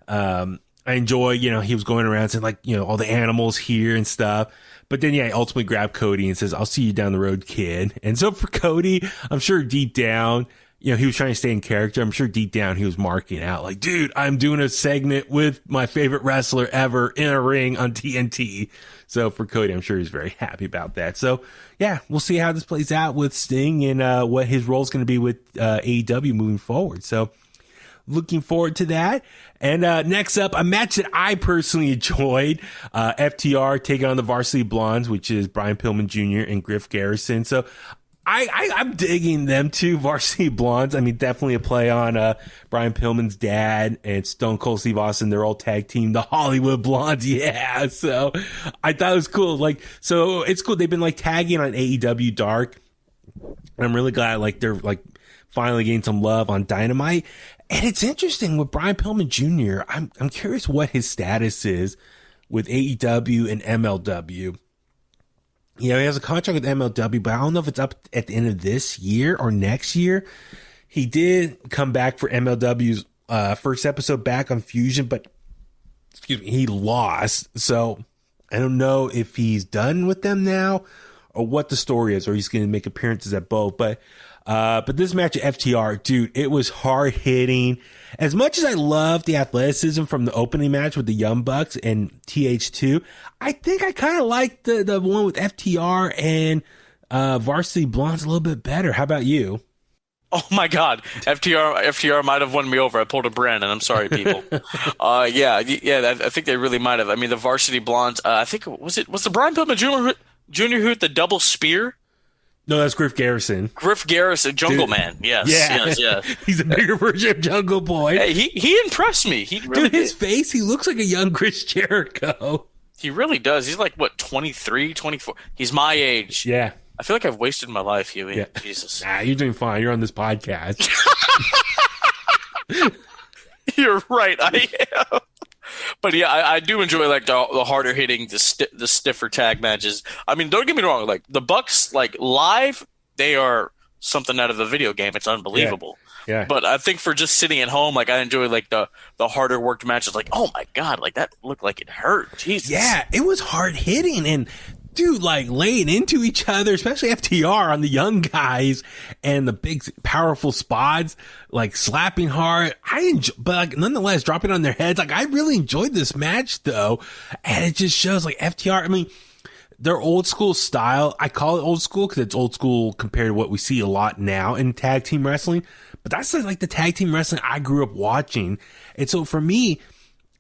I enjoy, he was going around saying, all the animals here and stuff. But then, he ultimately grabbed Cody and says, I'll see you down the road, kid. And so for Cody, I'm sure deep down, he was trying to stay in character. I'm sure deep down he was marking out like, dude, I'm doing a segment with my favorite wrestler ever in a ring on TNT. So for Cody, I'm sure he's very happy about that. So yeah, we'll see how this plays out with Sting and what his role is going to be with AEW moving forward. So looking forward to that. And next up, a match that I personally enjoyed, FTR taking on the Varsity Blondes, which is Brian Pillman Jr. and Griff Garrison. So I'm digging them too, Varsity Blondes. I mean, definitely a play on Brian Pillman's dad and Stone Cold Steve Austin. They're all tag team, the Hollywood Blondes. Yeah. So I thought it was cool. So it's cool. They've been tagging on AEW Dark. I'm really glad they're finally getting some love on Dynamite. And it's interesting with Brian Pillman Jr. I'm curious what his status is with AEW and MLW. He has a contract with MLW, but I don't know if it's up at the end of this year or next year. He did come back for MLW's first episode back on Fusion, but he lost. So I don't know if he's done with them now or what the story is, or he's going to make appearances at both. But this match at FTR, dude, it was hard hitting. As much as I love the athleticism from the opening match with the Young Bucks and TH2, I think I kind of like the one with FTR and Varsity Blondes a little bit better. How about you? Oh my God, FTR might have won me over. I pulled a Brandon. I'm sorry, people. Yeah. I think they really might have. I mean, the Varsity Blondes. I think was the Brian Pillman Jr. who hit the double spear? No, that's Griff Garrison. Griff Garrison, Jungle Man. Yes, yeah. He's a bigger version of Jungle Boy. Hey, he impressed me. He really his face, he looks like a young Chris Jericho. He really does. He's 23, 24. He's my age. Yeah. I feel like I've wasted my life, Huey. Yeah. Jesus. Nah, you're doing fine. You're on this podcast. You're right. I am. But yeah, I do enjoy the harder hitting, the stiffer tag matches. I mean, don't get me wrong. The Bucks, live, they are something out of the video game. It's unbelievable. Yeah. But I think for just sitting at home, I enjoy the harder worked matches. Oh my God, that looked like it hurt. Jesus. Yeah, it was hard hitting and. Dude, laying into each other, especially FTR on the young guys and the big, powerful spots, slapping hard. But nonetheless, dropping on their heads. I really enjoyed this match, though. And it just shows, FTR, I mean, their old school style. I call it old school because it's old school compared to what we see a lot now in tag team wrestling. But that's the tag team wrestling I grew up watching. And so for me,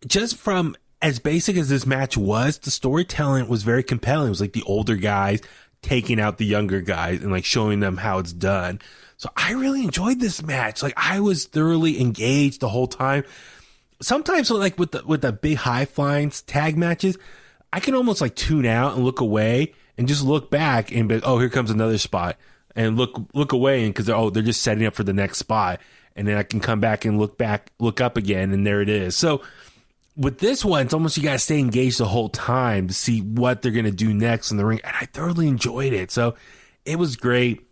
just from as basic as this match was, the storytelling was very compelling. It was the older guys taking out the younger guys and showing them how it's done. So I really enjoyed this match. I was thoroughly engaged the whole time. Sometimes with the big high flying tag matches, I can almost tune out and look away and just look back and be, oh, here comes another spot, and look away, and because they're just setting up for the next spot, and then I can come back and look up again, and there it is. So with this one, it's almost you got to stay engaged the whole time to see what they're going to do next in the ring. And I thoroughly enjoyed it. So it was great.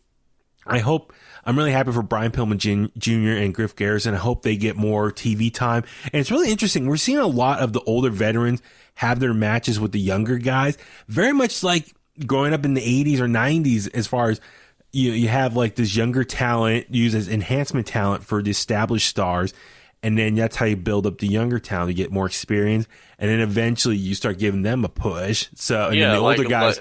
I'm really happy for Brian Pillman Jr. and Griff Garrison. I hope they get more TV time. And it's really interesting. We're seeing a lot of the older veterans have their matches with the younger guys. Very much like growing up in the 80s or 90s, as far as you have this younger talent used as enhancement talent for the established stars. And then that's how you build up the younger talent. You get more experience. And then eventually you start giving them a push. So, and then the older guys.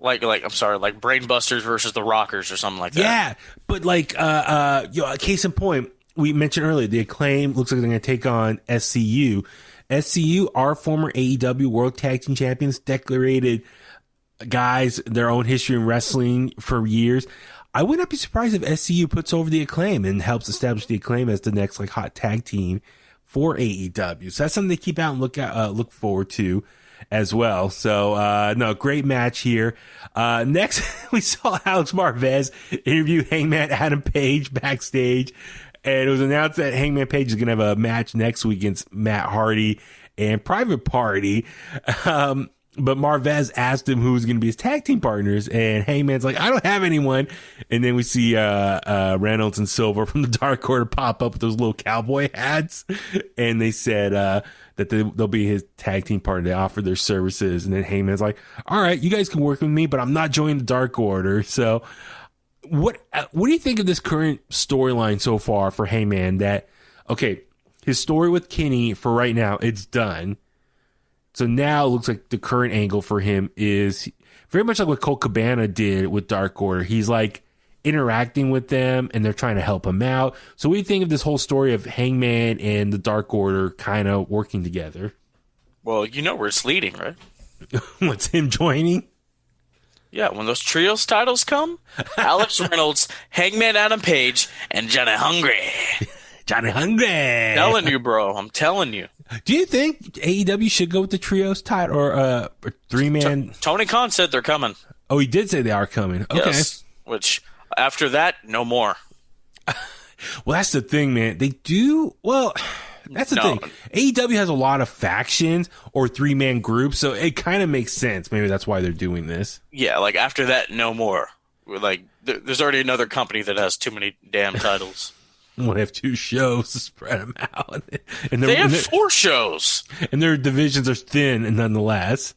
I'm sorry, Brainbusters versus the Rockers or something like that. Yeah. But case in point, we mentioned earlier, the Acclaim looks like they're going to take on SCU. SCU are former AEW World Tag Team Champions, decorated guys, their own history in wrestling for years. I would not be surprised if SCU puts over the Acclaim and helps establish the Acclaim as the next like hot tag team for AEW. So that's something to keep out and look forward to as well. So, no, great match here. Next, we saw Alex Marvez interview Hangman Adam Page backstage, and it was announced that Hangman Page is going to have a match next week against Matt Hardy and Private Party. But Marvez asked him who was going to be his tag team partners, and Hangman's like, I don't have anyone. And then we see Reynolds and Silver from the Dark Order pop up with those little cowboy hats, and they said that they'll be his tag team partner. They offer their services, and then Hangman's like, all right, you guys can work with me, but I'm not joining the Dark Order. So what do you think of this current storyline so far for Hangman? That, okay, his story with Kenny for right now, it's done. So now it looks like the current angle for him is very much like what Colt Cabana did with Dark Order. He's like interacting with them and they're trying to help him out. So what do you think of this whole story of Hangman and the Dark Order kind of working together? Well, you know where it's leading, right? What's him joining? Yeah, when those trios titles come, Alex Reynolds, Hangman Adam Page, and Johnny Hungry. Johnny Hungry. Telling you, bro. I'm telling you. Do you think AEW should go with the trios title or three-man? Tony Khan said they're coming. Oh, he did say they are coming. Okay. Yes, which, after that, no more. Well, that's the thing, man. They do... Well, that's the thing. AEW has a lot of factions or three-man groups, so it kind of makes sense. Maybe that's why they're doing this. Yeah, like, after that, no more. We're like, there's already another company that has too many damn titles. We'll have 2 shows to spread them out. And they have 4 shows. And their divisions are thin, and nonetheless.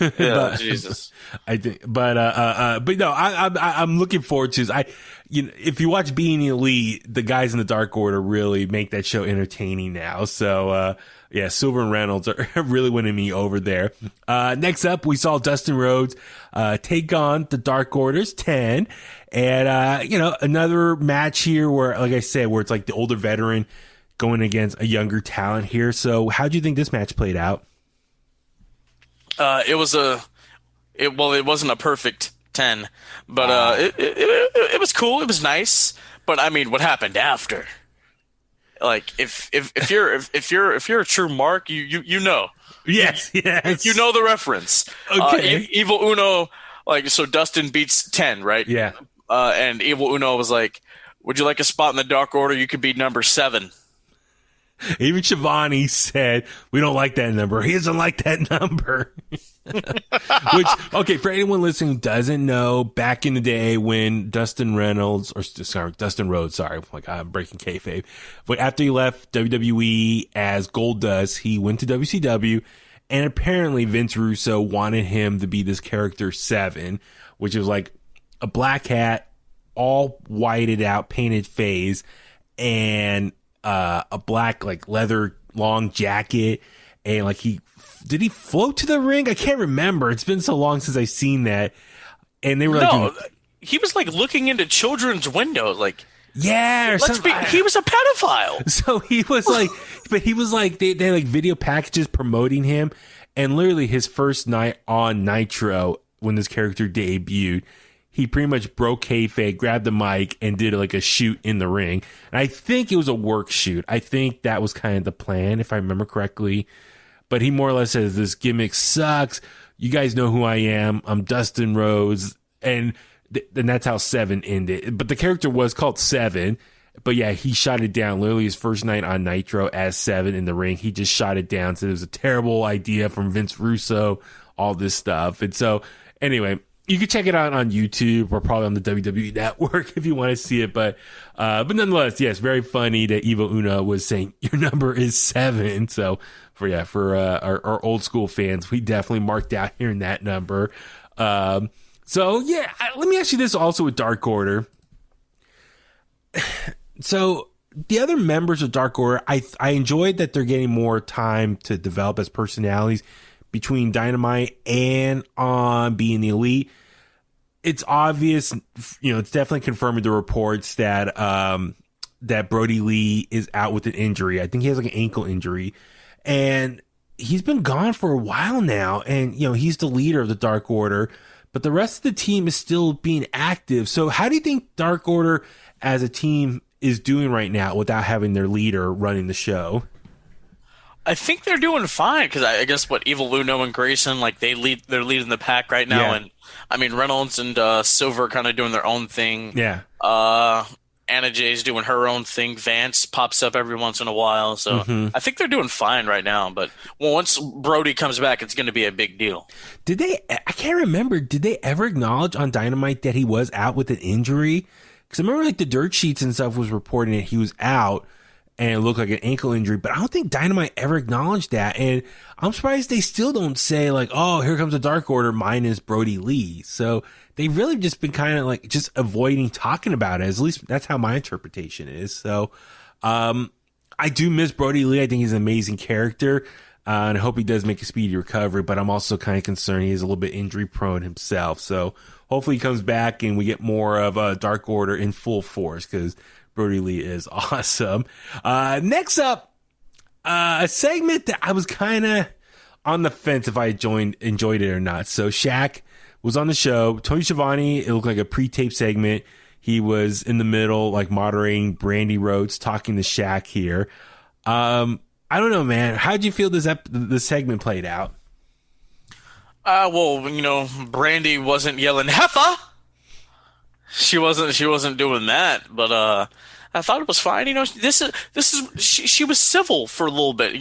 Yeah, Jesus. I think, but no, I'm looking forward to. If you watch Being Elite, the guys in the Dark Order really make that show entertaining now. So, yeah, Silver and Reynolds are really winning me over there. Next up, we saw Dustin Rhodes take on the Dark Order's 10. And, another match here where, like I said, where it's like the older veteran going against a younger talent here. So how do you think this match played out? It wasn't a perfect 10, but it was cool. It was nice. But I mean, what happened after? Like, if you're a true mark, you know. Yes. You know the reference. Okay. Evil Uno, like, so Dustin beats 10, right? Yeah. And Evil Uno was like, would you like a spot in the Dark Order? You could be number 7. Even Shivani said, we don't like that number. He doesn't like that number. Which, okay, for anyone listening who doesn't know, back in the day when Dustin Rhodes, like I'm breaking kayfabe, but after he left WWE as Goldust, he went to WCW, and apparently Vince Russo wanted him to be this character 7, which was like a black hat, all whited out, painted face, and a black like leather long jacket, and like did he float to the ring? I can't remember. It's been so long since I've seen that. And they were he was like looking into children's windows, like, yeah, he was a pedophile. So he was like, but he was like, they had like video packages promoting him, and literally his first night on Nitro when this character debuted, he pretty much broke kayfabe, grabbed the mic, and did like a shoot in the ring. And I think it was a work shoot. I think that was kind of the plan, if I remember correctly. But he more or less says, this gimmick sucks. You guys know who I am. I'm Dustin Rhodes. And then that's how 7 ended. But the character was called 7. But yeah, he shot it down. Literally his first night on Nitro as 7 in the ring. He just shot it down. Said it was a terrible idea from Vince Russo, all this stuff. And so, anyway, you can check it out on YouTube or probably on the WWE Network if you want to see it. But nonetheless, yes, very funny that Evil Uno was saying your number is 7. So for our old school fans, we definitely marked out hearing that number. So yeah, let me ask you this also with Dark Order. So the other members of Dark Order, I enjoyed that they're getting more time to develop as personalities between Dynamite and on Being the Elite. It's obvious, it's definitely confirming the reports that that Brody Lee is out with an injury. I think he has like an ankle injury, and he's been gone for a while now. And he's the leader of the Dark Order, but the rest of the team is still being active. So how do you think Dark Order as a team is doing right now without having their leader running the show? I think they're doing fine because I guess Evil Luno and Grayson, like they're leading the pack right now, Yeah. and I mean Reynolds and Silver kind of doing their own thing. Yeah. Anna Jay's doing her own thing. Vance pops up every once in a while, so I think they're doing fine right now. But once Brody comes back, it's going to be a big deal. Did they? I can't remember. Did they ever acknowledge on Dynamite that he was out with an injury? Because I remember like the dirt sheets and stuff was reporting that he was out. And it looked like an ankle injury, but I don't think Dynamite ever acknowledged that. And I'm surprised they still don't say like, oh, here comes the Dark Order minus Brody Lee. So they've really just been kind of like just avoiding talking about it. At least that's how my interpretation is. So, I do miss Brody Lee. I think he's an amazing character. And I hope he does make a speedy recovery, but I'm also kind of concerned he is a little bit injury prone himself. So hopefully he comes back and we get more of a Dark Order in full force because Brody Lee is awesome. Next up, a segment that I was kind of on the fence if I enjoyed it or not. So Shaq was on the show. Tony Schiavone, it looked like a pre-taped segment. He was in the middle, like moderating Brandy Rhodes, talking to Shaq here. I don't know, man. How'd you feel this segment played out? Well, Brandy wasn't yelling "Heffa." She wasn't doing that, but I thought it was fine. She was civil for a little bit.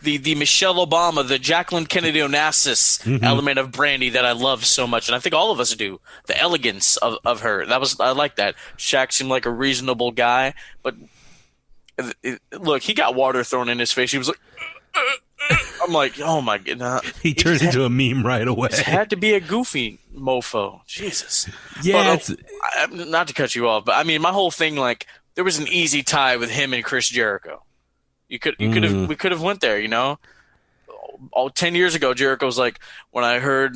The Michelle Obama, the Jacqueline Kennedy Onassis element of Brandy that I love so much, and I think all of us do. The elegance of her, I like that. Shaq seemed like a reasonable guy, but look, he got water thrown in his face. He was like, I'm like, oh my god. He turned into a meme right away. It had to be a goofy mofo. Jesus. Yeah. Not to cut you off, but I mean, my whole thing, like, there was an easy tie with him and Chris Jericho. We could have went there, 10 years ago, Jericho was like, when I heard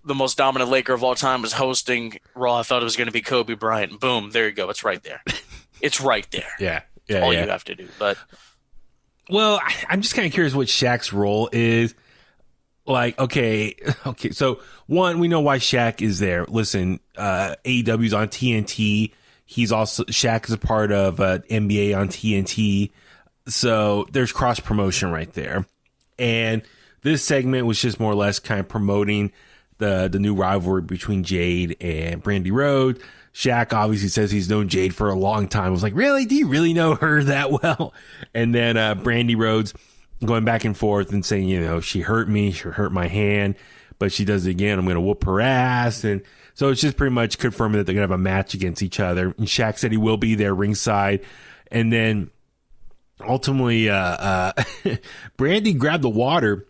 the most dominant Laker of all time was hosting Raw, I thought it was going to be Kobe Bryant. Boom, there you go. It's right there. It's right there. Yeah. All you have to do. But well, I'm just kind of curious what Shaq's role is. Like, okay. So one, we know why Shaq is there. Listen, AEW's on TNT. Shaq is a part of NBA on TNT. So there's cross promotion right there. And this segment was just more or less kind of promoting the new rivalry between Jade and Brandy Rhodes. Shaq obviously says he's known Jade for a long time. I was like, really? Do you really know her that well? And then Brandy Rhodes going back and forth and saying, she hurt me, she hurt my hand, but she does it again, I'm going to whoop her ass. And so it's just pretty much confirming that they're going to have a match against each other. And Shaq said he will be there ringside. And then ultimately, Brandy grabbed the water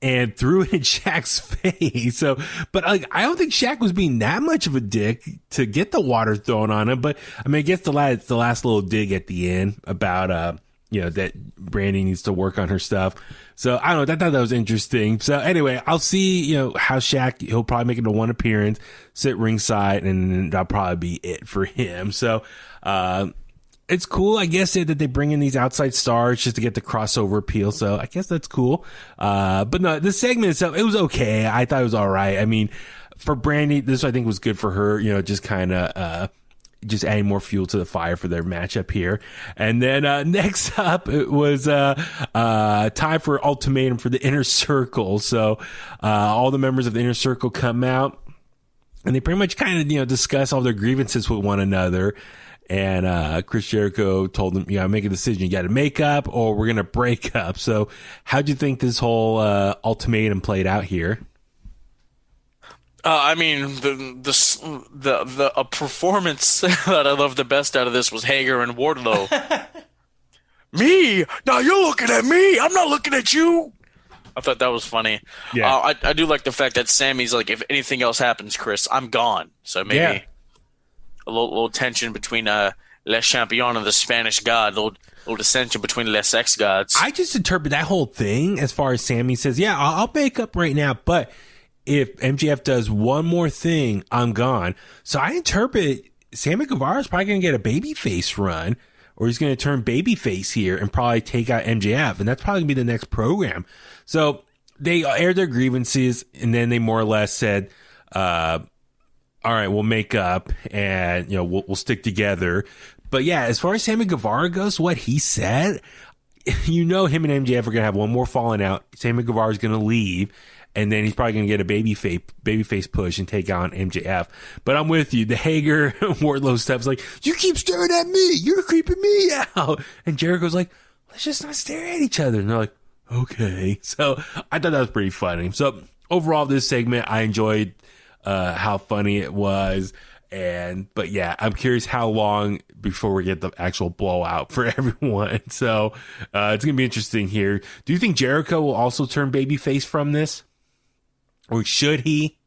and threw it in Shaq's face. So, but I don't think Shaq was being that much of a dick to get the water thrown on him. But I mean, I guess the last little dig at the end about, that Brandy needs to work on her stuff. So I don't know. I thought that was interesting. So anyway, I'll see, how Shaq, he'll probably make it to one appearance, sit ringside, and that'll probably be it for him. So, it's cool, I guess, that they bring in these outside stars just to get the crossover appeal. So I guess that's cool. But no, the segment itself, it was okay. I thought it was all right. I mean, for Brandy, this I think was good for her, just kind of, just adding more fuel to the fire for their matchup here. And then, next up, it was, time for ultimatum for the Inner Circle. So, all the members of the Inner Circle come out and they pretty much kind of, discuss all their grievances with one another. And Chris Jericho told him, make a decision. You got to make up or we're going to break up. So how'd you think this whole ultimatum played out here? I mean, the performance that I loved the best out of this was Hager and Wardlow. Me? Now you're looking at me. I'm not looking at you. I thought that was funny. Yeah. I do like the fact that Sammy's like, if anything else happens, Chris, I'm gone. So maybe a little tension between Les Champions and the Spanish God, a little dissension between Les ex-gods. I just interpret that whole thing as far as Sammy says, I'll make up right now, but if MJF does one more thing, I'm gone. So I interpret Sammy Guevara's probably going to get a babyface run, or he's going to turn babyface here and probably take out MJF, and that's probably going to be the next program. So they aired their grievances, and then they more or less said, all right, we'll make up and, we'll stick together. But yeah, as far as Sammy Guevara goes, what he said, him and MJF are going to have one more falling out. Sammy Guevara is going to leave, and then he's probably going to get a babyface push and take on MJF. But I'm with you. The Hager, Wardlow stuff's like, you keep staring at me. You're creeping me out. And Jericho's like, let's just not stare at each other. And they're like, okay. So I thought that was pretty funny. So overall, this segment, I enjoyed how funny it was. But yeah, I'm curious how long before we get the actual blowout for everyone. So it's going to be interesting here. Do you think Jericho will also turn babyface from this? Or should he?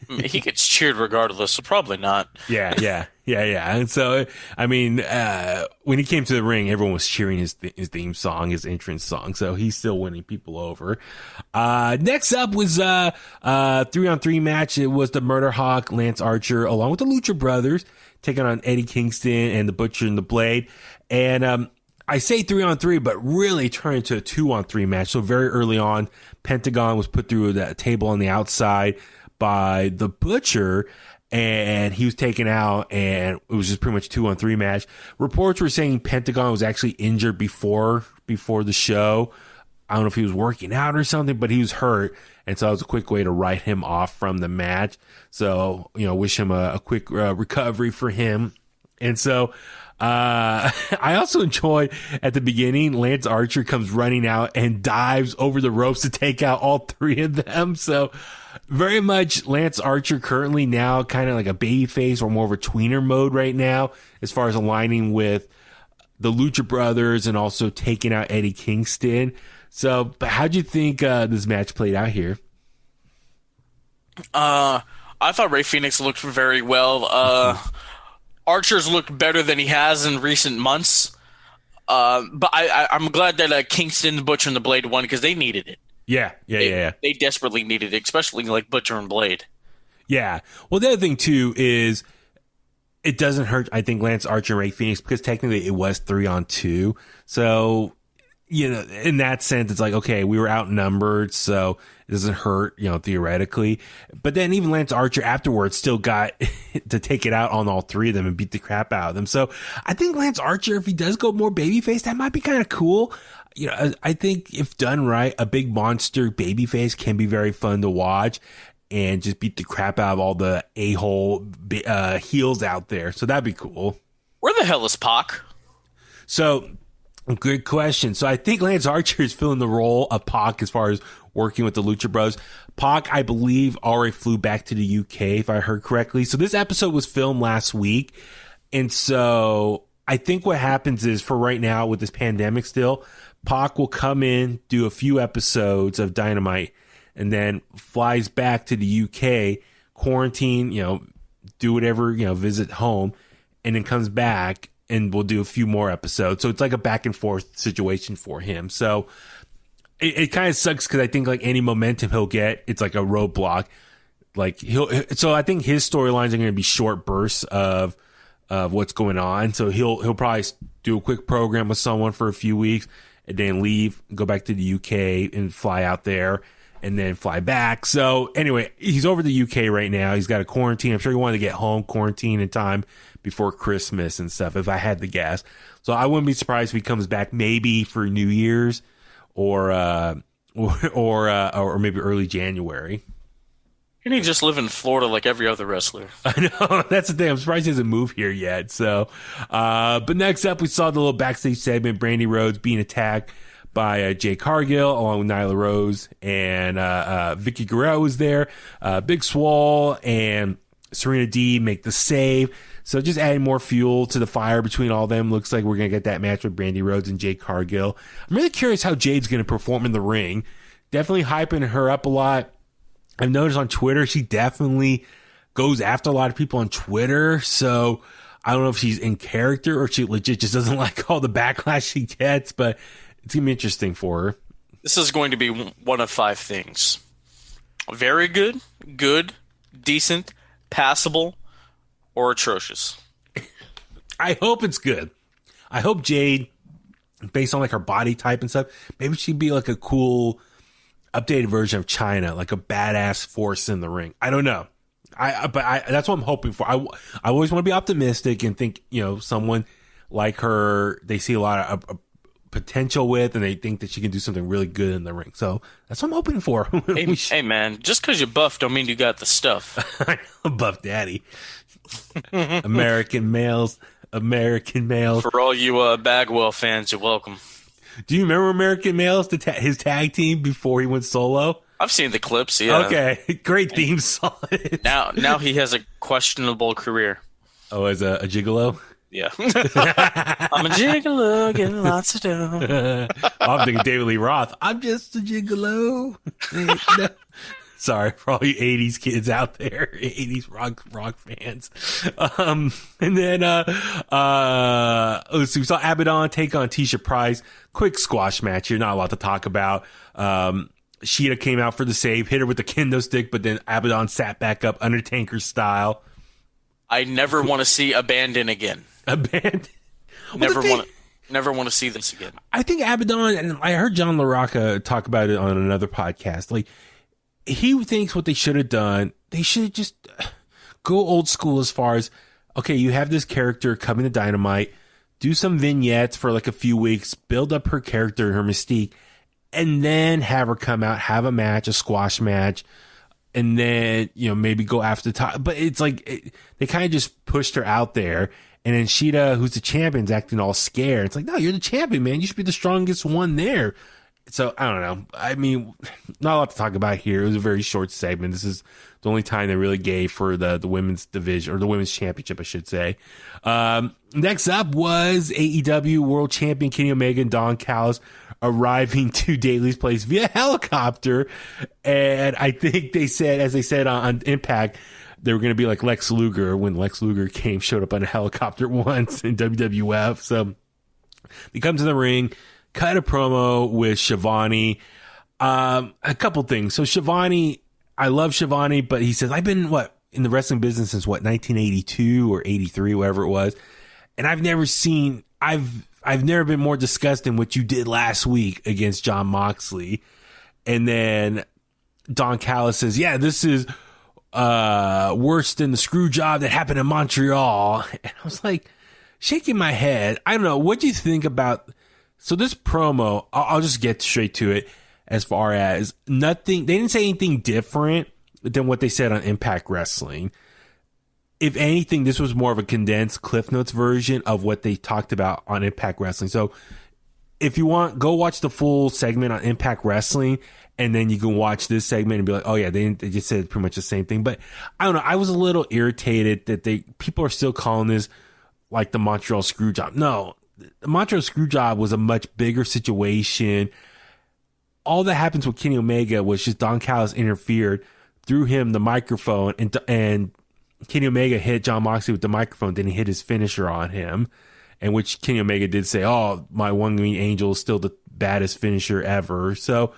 He gets cheered regardless, so probably not. Yeah. And so, I mean, when he came to the ring, everyone was cheering his theme song, his entrance song. So he's still winning people over. Next up was a 3-on-3 match. It was the Murder Hawk, Lance Archer, along with the Lucha Brothers, taking on Eddie Kingston and the Butcher and the Blade. And I say 3-on-3, but really turned into a 2-on-3 match. So very early on, Pentagon was put through that table on the outside by the Butcher, and he was taken out, and it was just pretty much 2-on-3 match. Reports were saying Pentagon was actually injured before the show. I don't know if he was working out or something, but he was hurt, and so it was a quick way to write him off from the match. So, wish him a quick recovery for him. And so I also enjoyed at the beginning, Lance Archer comes running out and dives over the ropes to take out all three of them. So very much Lance Archer currently now kind of like a babyface or more of a tweener mode right now, as far as aligning with the Lucha Brothers and also taking out Eddie Kingston. So, but how'd you think this match played out here? I thought Rey Fenix looked very well. Archer's looked better than he has in recent months. But I'm glad that Kingston, Butcher, and the Blade won because they needed it. Yeah. They desperately needed it, especially like Butcher and Blade. Yeah. Well, the other thing, too, is it doesn't hurt, I think, Lance Archer and Rey Fenix because technically it was 3-on-2. So, in that sense, it's like, okay, we were outnumbered, so it doesn't hurt, theoretically. But then even Lance Archer afterwards still got to take it out on all three of them and beat the crap out of them. So I think Lance Archer, if he does go more babyface, that might be kind of cool. I think if done right, a big monster babyface can be very fun to watch and just beat the crap out of all the a-hole heels out there. So that'd be cool. Where the hell is Pac? So, good question. So I think Lance Archer is filling the role of Pac as far as working with the Lucha Bros. Pac, I believe, already flew back to the UK, if I heard correctly. So this episode was filmed last week. And so I think what happens is, for right now with this pandemic still, Pac will come in, do a few episodes of Dynamite, and then flies back to the UK, quarantine, do whatever, visit home, and then comes back and we'll do a few more episodes. So it's like a back and forth situation for him. So it kind of sucks because I think like any momentum he'll get, it's like a roadblock. So I think his storylines are going to be short bursts of what's going on. So he'll probably do a quick program with someone for a few weeks and then leave, go back to the UK and fly out there and then fly back. So anyway, he's over the UK right now. He's got a quarantine. I'm sure he wanted to get home, quarantine in time before Christmas and stuff, if I had to guess. So I wouldn't be surprised if he comes back maybe for New Year's or maybe early January. Can he just live in Florida like every other wrestler? I know, that's the thing. I'm surprised he hasn't moved here yet. So, but next up, we saw the little backstage segment, Brandy Rhodes being attacked by Jay Cargill, along with Nyla Rose, and Vicky Guerrero was there. Big Swole and Serena D make the save. So just adding more fuel to the fire between all of them. Looks like we're going to get that match with Brandy Rhodes and Jade Cargill. I'm really curious how Jade's going to perform in the ring. Definitely hyping her up a lot. I've noticed on Twitter, she definitely goes after a lot of people on Twitter. So I don't know if she's in character or she legit just doesn't like all the backlash she gets, but it's going to be interesting for her. This is going to be one of 5 things. Very good, good, decent, passable, or atrocious. I hope it's good. I hope Jade based on like her body type and stuff. Maybe she'd be like a cool updated version of China, like a badass force in the ring. I don't know. But that's what I'm hoping for. I always want to be optimistic and think, someone like her, they see a lot of potential with, and they think that she can do something really good in the ring. So that's what I'm hoping for. Hey man, just because you're buff don't mean you got the stuff. I'm buff daddy. American males. For all you Bagwell fans, you're welcome. Do you remember American Males, his tag team before he went solo? I've seen the clips, yeah. Okay, great theme song. Now he has a questionable career. Oh, as a gigolo? Yeah. I'm a gigolo, getting lots of dough. I'm thinking David Lee Roth. I'm just a gigolo. No. Sorry for all you 80s kids out there, 80s rock fans. And then so we saw Abaddon take on Tisha Price. Quick squash match here, not a lot to talk about. Sheeta came out for the save, hit her with the kendo stick, but then Abaddon sat back up, Undertaker style. I never want to see Abandon again. Abandon? Never want to see this again. I think Abaddon, and I heard John LaRocca talk about it on another podcast, like, he thinks what they should have done, they should just go old school as far as, okay, you have this character coming to Dynamite, do some vignettes for like a few weeks, build up her character, her mystique, and then have her come out, have a match, a squash match, and then, maybe go after the top. But it's like, they kind of just pushed her out there. And then Sheeta, who's the champion, is acting all scared. It's like, no, you're the champion, man. You should be the strongest one there. So, I don't know. I mean, not a lot to talk about here. It was a very short segment. This is the only time they really gave for the women's division, or the women's championship, I should say. Next up was AEW World Champion Kenny Omega and Don Callis arriving to Daly's place via helicopter. And I think they said, as they said on Impact, they were going to be like Lex Luger when Lex Luger showed up on a helicopter once in WWF. So he comes in the ring, cut a promo with Shivani. A couple things. So Shivani, I love Shivani, but he says, I've been in the wrestling business since 1982 or 83, whatever it was. And I've never been more disgusted than what you did last week against Jon Moxley. And then Don Callis says, yeah, this is worse than the screw job that happened in Montreal. And I was like, shaking my head. I don't know. What do you think about... So this promo, I'll just get straight to it, as far as nothing... They didn't say anything different than what they said on Impact Wrestling. If anything, this was more of a condensed Cliff Notes version of what they talked about on Impact Wrestling. So if you want, go watch the full segment on Impact Wrestling, and then you can watch this segment and be like, oh yeah, they just said pretty much the same thing. But I don't know, I was a little irritated that people are still calling this like the Montreal Screwjob. No, the Montreal Screwjob was a much bigger situation. All that happens with Kenny Omega was just Don Callis interfered, threw him the microphone, and Kenny Omega hit Jon Moxley with the microphone, then he hit his finisher on him, and which Kenny Omega did say, oh, my One Winged Angel is still the baddest finisher ever. So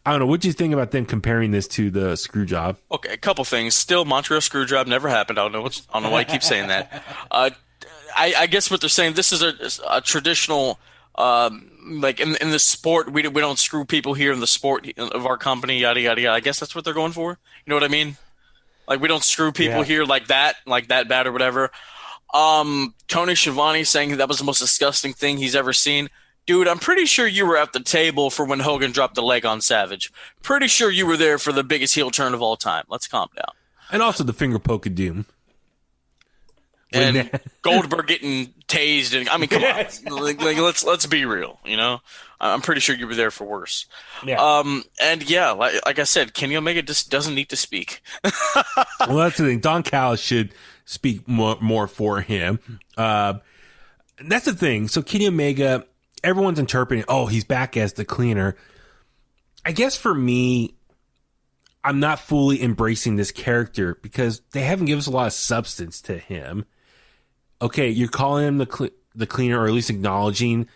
I don't know. What do you think about them comparing this to the screw job? Okay, a couple things. Still, Montreal screw job never happened. I don't know why you keep saying that. I guess what they're saying, this is a traditional, like in the sport, we don't screw people here in the sport of our company, yada yada yada. I guess that's what they're going for. You know what I mean? Like, we don't screw people here like that bad or whatever. Tony Schiavone saying that was the most disgusting thing he's ever seen. Dude, I'm pretty sure you were at the table for when Hogan dropped the leg on Savage. Pretty sure you were there for the biggest heel turn of all time. Let's calm down. And also the finger poke of doom. And Goldberg getting tased. And I mean, come on. Like, let's be real, you know? I'm pretty sure you were there for worse. Yeah. And yeah, like I said, Kenny Omega just doesn't need to speak. Well, that's the thing. Don Callis should speak more for him. That's the thing. So Kenny Omega, everyone's interpreting, oh, he's back as the cleaner. I guess for me, I'm not fully embracing this character because they haven't given us a lot of substance to him. Okay, you're calling him the cleaner, or at least acknowledging.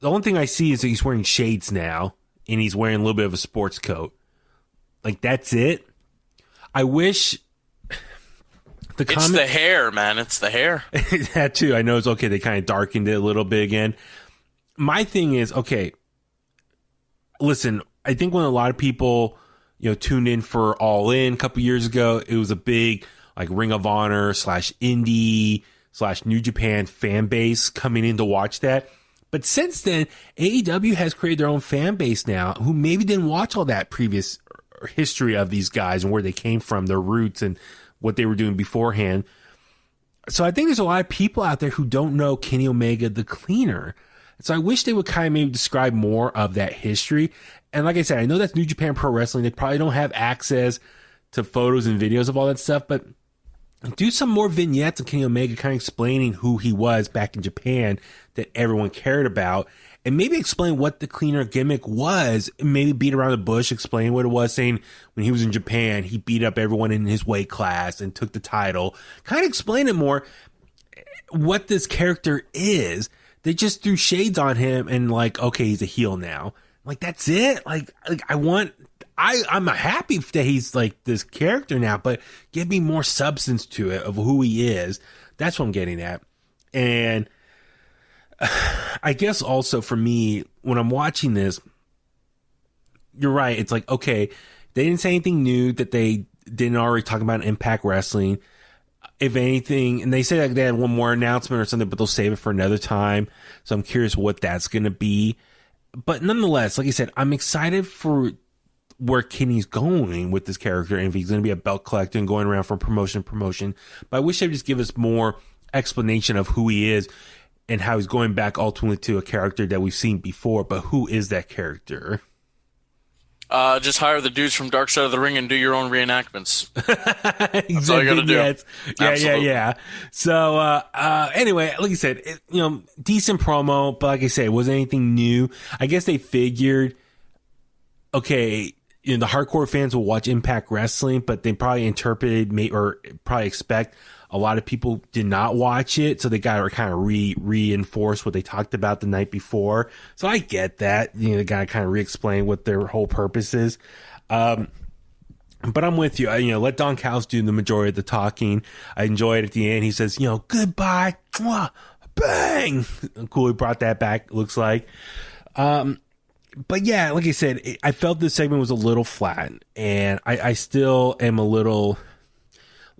The only thing I see is that he's wearing shades now, and he's wearing a little bit of a sports coat. Like, that's it. I wish it's the hair, man. It's the hair. That too. I know it's okay. They kind of darkened it a little bit again. my thing is, okay, listen, I think when a lot of people, tuned in for All In a couple years ago, it was a big like Ring of Honor / Indie / New Japan fan base coming in to watch that. But since then, AEW has created their own fan base now who maybe didn't watch all that previous history of these guys and where they came from, their roots and what they were doing beforehand. So I think there's a lot of people out there who don't know Kenny Omega the Cleaner. So I wish they would kind of maybe describe more of that history. And like I said, I know that's New Japan Pro Wrestling. They probably don't have access to photos and videos of all that stuff, but do some more vignettes of Kenny Omega kind of explaining who he was back in Japan that everyone cared about, and maybe explain what the Cleaner gimmick was, and maybe beat around the bush, explain what it was, saying when he was in Japan, he beat up everyone in his weight class and took the title. Kind of explain it more, what this character is. They just threw shades on him and like, okay, he's a heel now. Like, that's it? Like I'm happy that he's like this character now, but give me more substance to it of who he is. That's what I'm getting at. And I guess also for me, when I'm watching this, you're right. It's like, okay, they didn't say anything new that they didn't already talk about in Impact Wrestling. If anything, and they say like they had one more announcement or something, but they'll save it for another time. So I'm curious what that's going to be. But nonetheless, like I said, I'm excited for where Kenny's going with this character, and if he's going to be a belt collector and going around from promotion to promotion. But I wish they'd just give us more explanation of who he is and how he's going back ultimately to a character that we've seen before. But who is that character? Just hire the dudes from Dark Side of the Ring and do your own reenactments. That's all you got to do. Yeah. So, anyway, like I said, decent promo, but like I said, it wasn't anything new. I guess they figured, okay, the hardcore fans will watch Impact Wrestling, but they probably probably expect a lot of people did not watch it, so they got to kind of reinforce what they talked about the night before. So I get that. They got to kind of re-explain what their whole purpose is. But I'm with you. Let Don Callis do the majority of the talking. I enjoyed it at the end. He says, goodbye, mwah, bang. Cool, he brought that back, looks like. But yeah, like I said, I felt this segment was a little flat, and I still am a little...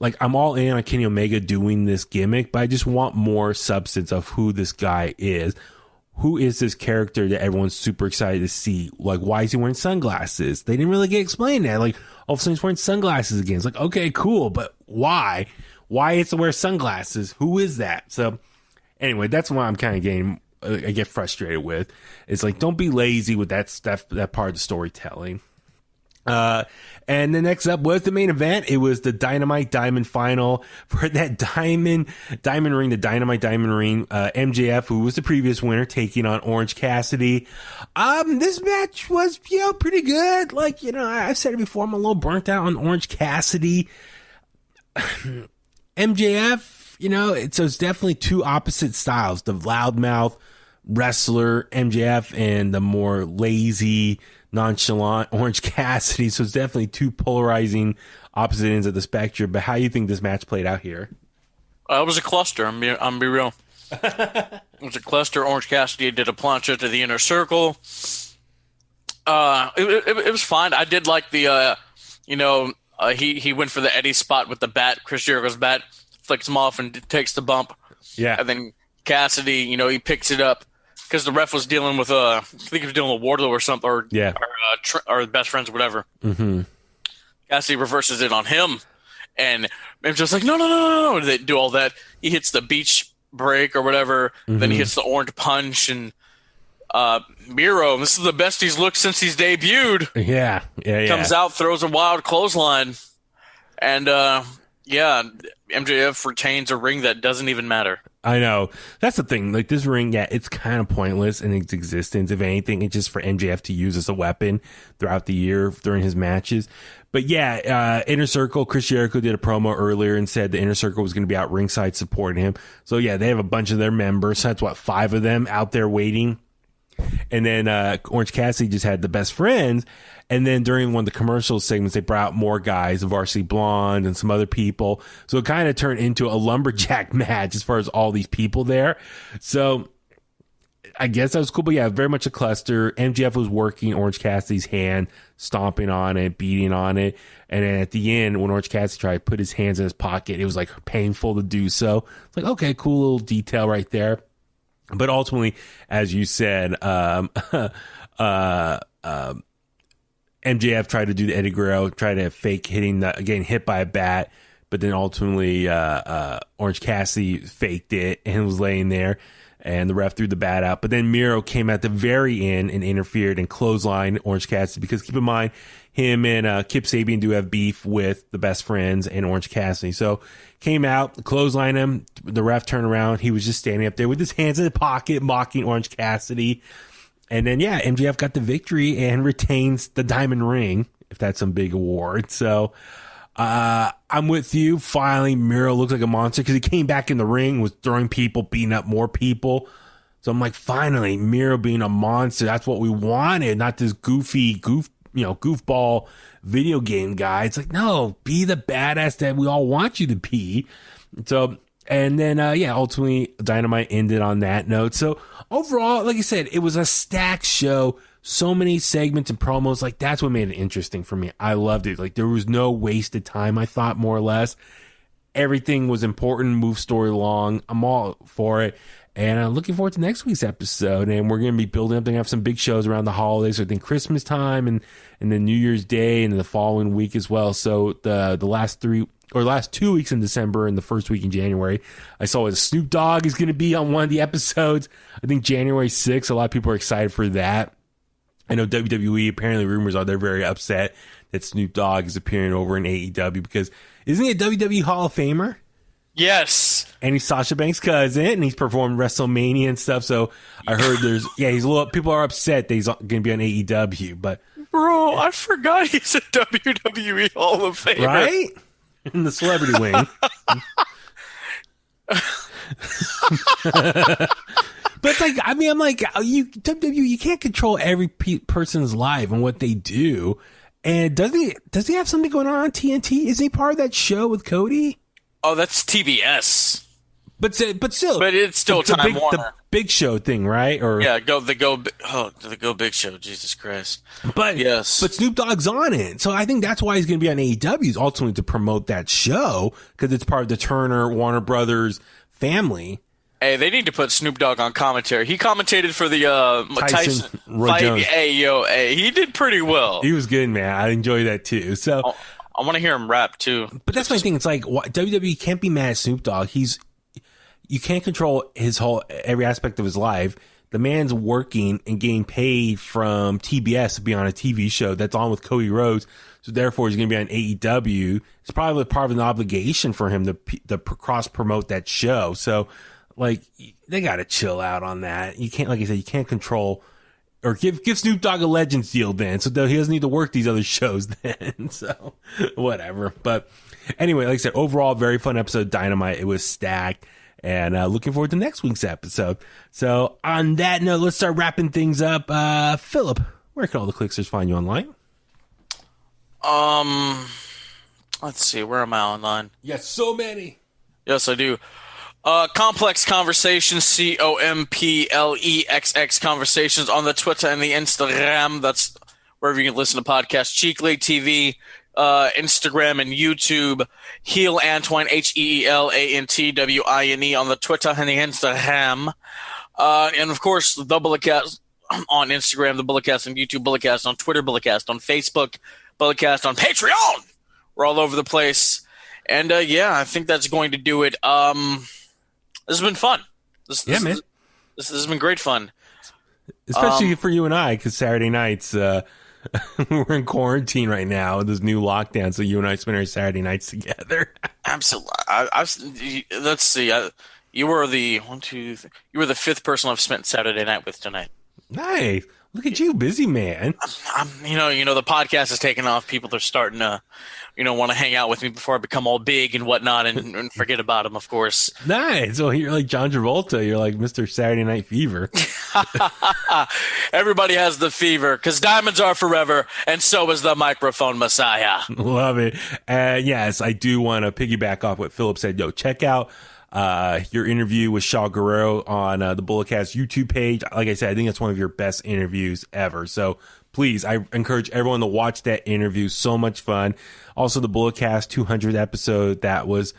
Like, I'm all in on Kenny Omega doing this gimmick, but I just want more substance of who this guy is. Who is this character that everyone's super excited to see? Like, why is he wearing sunglasses? They didn't really get explained that. Like, all of a sudden he's wearing sunglasses again. It's like, okay, cool, but why? Why is to wear sunglasses? Who is that? So, anyway, that's why I'm kind of getting... I get frustrated with. It's like, don't be lazy with that stuff, that part of the storytelling. And then next up was the main event. It was the Dynamite Diamond final for that Diamond Ring, the Dynamite Diamond Ring. MJF, who was the previous winner, taking on Orange Cassidy. This match was, pretty good. Like, I've said it before, I'm a little burnt out on Orange Cassidy. MJF, so it's definitely two opposite styles. The loudmouth wrestler MJF and the more lazy, nonchalant Orange Cassidy. So it's definitely two polarizing opposite ends of the spectrum. But how do you think this match played out here? It was a cluster. I'm be real. It was a cluster. Orange Cassidy did a plancha to the inner circle. It was fine. I did like the he went for the Eddie spot with the bat, Chris Jericho's bat, flicks him off and takes the bump. Yeah. And then Cassidy, he picks it up because the ref was dealing with I think he was dealing with Wardlow or something, or or best friends or whatever. Mm-hmm. Cassidy reverses it on him, and I'm just like, no. They do all that. He hits the beach break or whatever. Mm-hmm. Then he hits the orange punch, and Miro, this is the best he's looked since he's debuted. Yeah. Comes out, throws a wild clothesline, and MJF retains a ring that doesn't even matter. I know. That's the thing. Like, this ring, it's kind of pointless in its existence. If anything, it's just for MJF to use as a weapon throughout the year during his matches. But yeah, Inner Circle, Chris Jericho did a promo earlier and said the Inner Circle was going to be out ringside supporting him. So yeah, they have a bunch of their members. So that's 5 of them out there waiting. And then Orange Cassidy just had the best friends. And then during one of the commercial segments, they brought out more guys, Varsity Blonde and some other people. So it kind of turned into a lumberjack match as far as all these people there. So I guess that was cool, but yeah, very much a cluster. MJF was working Orange Cassidy's hand, stomping on it, beating on it. And then at the end, when Orange Cassidy tried to put his hands in his pocket, it was like painful to do so. It's like, okay, cool little detail right there. But ultimately, as you said, MJF tried to do the Eddie Guerrero, tried to fake getting hit by a bat, but then ultimately Orange Cassidy faked it and was laying there, and the ref threw the bat out. But then Miro came at the very end and interfered and clotheslined Orange Cassidy, because keep in mind, him and Kip Sabian do have beef with the Best Friends and Orange Cassidy. So came out, clotheslined him, the ref turned around, he was just standing up there with his hands in his pocket, mocking Orange Cassidy. And then, yeah, MJF got the victory and retains the Diamond Ring, if that's some big award. So I'm with you. Finally, Miro looks like a monster because he came back in the ring, was throwing people, beating up more people. So I'm like, finally, Miro being a monster. That's what we wanted, not this goofball video game guy. It's like, no, be the badass that we all want you to be. So, and then, ultimately Dynamite ended on that note. So overall, like I said, it was a stacked show. So many segments and promos. Like, that's what made it interesting for me. I loved it. Like, there was no wasted time, I thought, more or less. Everything was important, move story along. I'm all for it. And I'm looking forward to next week's episode. And we're going to be building up. They're going to have some big shows around the holidays. So I think Christmas time and then New Year's Day and then the following week as well. So the last 2 weeks in December and the first week in January, I saw Snoop Dogg is going to be on one of the episodes. I think January 6th. A lot of people are excited for that. I know WWE, apparently rumors are they're very upset that Snoop Dogg is appearing over in AEW because isn't he a WWE Hall of Famer? Yes. And he's Sasha Banks' cousin, and he's performed WrestleMania and stuff. So I heard people are upset that he's going to be on AEW. But bro, I forgot he's a WWE Hall of Famer. Right? In the celebrity wing. But it's like, I mean, I'm like, WWE, you can't control every person's life and what they do. And does he have something going on TNT? Isn't he part of that show with Cody? Oh, that's TBS. But still, but it's still Time Warner. The Big Show thing, right? Or yeah, the Go Big Show. Jesus Christ! But yes, but Snoop Dogg's on it, so I think that's why he's going to be on AEW. Is ultimately to promote that show because it's part of the Turner Warner Brothers family. Hey, they need to put Snoop Dogg on commentary. He commentated for the Tyson Roy Jones. Hey, he did pretty well. He was good, man. I enjoyed that too. So I want to hear him rap too. But that's my thing. It's like WWE can't be mad at Snoop Dogg. You can't control every aspect of his life. The man's working and getting paid from TBS to be on a TV show that's on with Cody Rhodes. So therefore, he's going to be on AEW. It's probably part of an obligation for him to cross promote that show. So, like, they got to chill out on that. You can't, like I said, you can't control or give Snoop Dogg a Legends deal then. So he doesn't need to work these other shows then. So whatever. But anyway, like I said, overall, very fun episode of Dynamite. It was stacked. And looking forward to next week's episode. So on that note, let's start wrapping things up. Philip, where can all the Kliqsters find you online? Let's see. Where am I online? Yes, so many. Yes, I do. Complex Conversations, COMPLEXX Conversations on the Twitter and the Instagram. That's wherever you can listen to podcasts. Cheek League TV, Instagram and YouTube. Heel Antoine, HEELANTWINE on the Twitter and the Instagram. And of course, the Bulletcast on Instagram, the Bulletcast on YouTube, Bulletcast on Twitter, Bulletcast on Facebook, Bulletcast on Patreon. We're all over the place. And I think that's going to do it. This has been fun. This has been great fun. Especially for you and I, because Saturday nights, we're in quarantine right now with this new lockdown, so you and I spend our Saturday nights together. Absolutely. Let's see. You were the you were the fifth person I've spent Saturday night with tonight. Nice. Look at you, busy man. You know, the podcast is taking off. People are starting to, want to hang out with me before I become all big and whatnot and forget about them, of course. Nice. So you're like John Travolta. You're like Mr. Saturday Night Fever. Everybody has the fever because diamonds are forever, and so is the microphone messiah. Love it. Yes, I do want to piggyback off what Philip said. Check out your interview with Shaw Guerrero on the Bulletcast YouTube page. Like I said, I think that's one of your best interviews ever. So please, I encourage everyone to watch that interview. So much fun. Also, the Bulletcast 200th episode, that was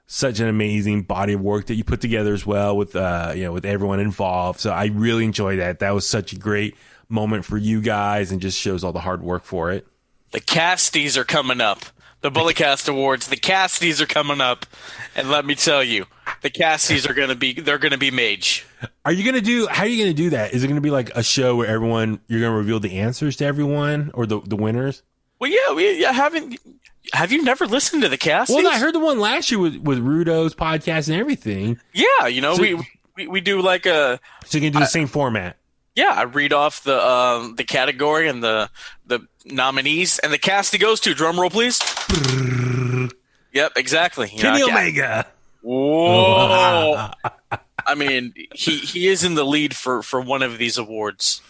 such an amazing body of work that you put together as well with with everyone involved. So I really enjoyed that. That was such a great moment for you guys and just shows all the hard work for it. The Casties are coming up. The Bulletcast Awards, the Casties are coming up. And let me tell you, the Casties are going to be mage. How are you going to do that? Is it going to be like a show where you're going to reveal the answers to everyone or the winners? Well, yeah, have you never listened to the Casties? Well, I heard the one last year with Rudo's podcast and everything. Yeah, so we do like a... So you can do the same format. Yeah, I read off the category and the nominees, and the cast he goes to. Drum roll, please. Yep, exactly. Kenny Omega. Whoa! I mean, he is in the lead for one of these awards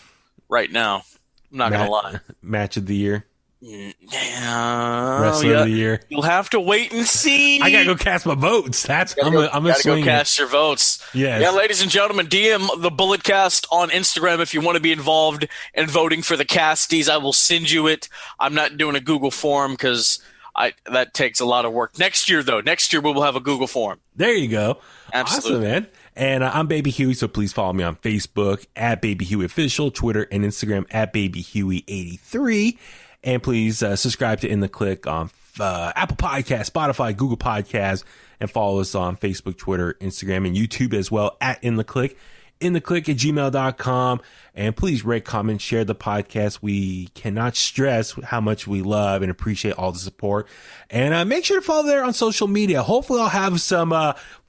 right now. I'm not gonna lie. Match of the year. Yeah. Wrestler of the year. You'll have to wait and see. I gotta go cast my votes. I'm gonna go cast your votes. Yes. Yeah, ladies and gentlemen, DM the Bulletcast on Instagram if you want to be involved in voting for the Casties. I will send you it. I'm not doing a Google form because that takes a lot of work. Next year we will have a Google form. There you go. Absolutely. Awesome, man. And I'm Baby Huey, so please follow me on Facebook at Baby Huey Official, Twitter and Instagram at Baby Huey83. And please subscribe to In The Kliq on Apple Podcasts, Spotify, Google Podcasts, and follow us on Facebook, Twitter, Instagram, and YouTube as well at In The Kliq. InTheKliq@gmail.com. And please rate, comment, share the podcast. We cannot stress how much we love and appreciate all the support. And make sure to follow there on social media. Hopefully I'll have some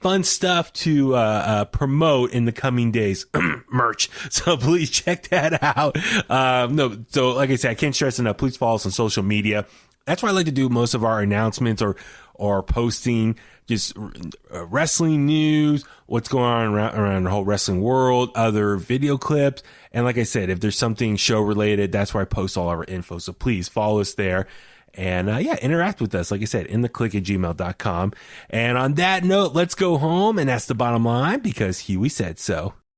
fun stuff to promote in the coming days. Merch. So please check that out. So like I said, I can't stress enough. Please follow us on social media. That's why I like to do most of our announcements or posting just wrestling news, what's going on around the whole wrestling world, other video clips. And like I said, if there's something show related, that's where I post all our info. So please follow us there and interact with us. Like I said, InTheKliq@gmail.com. And on that note, let's go home. And that's the bottom line because Huey said so.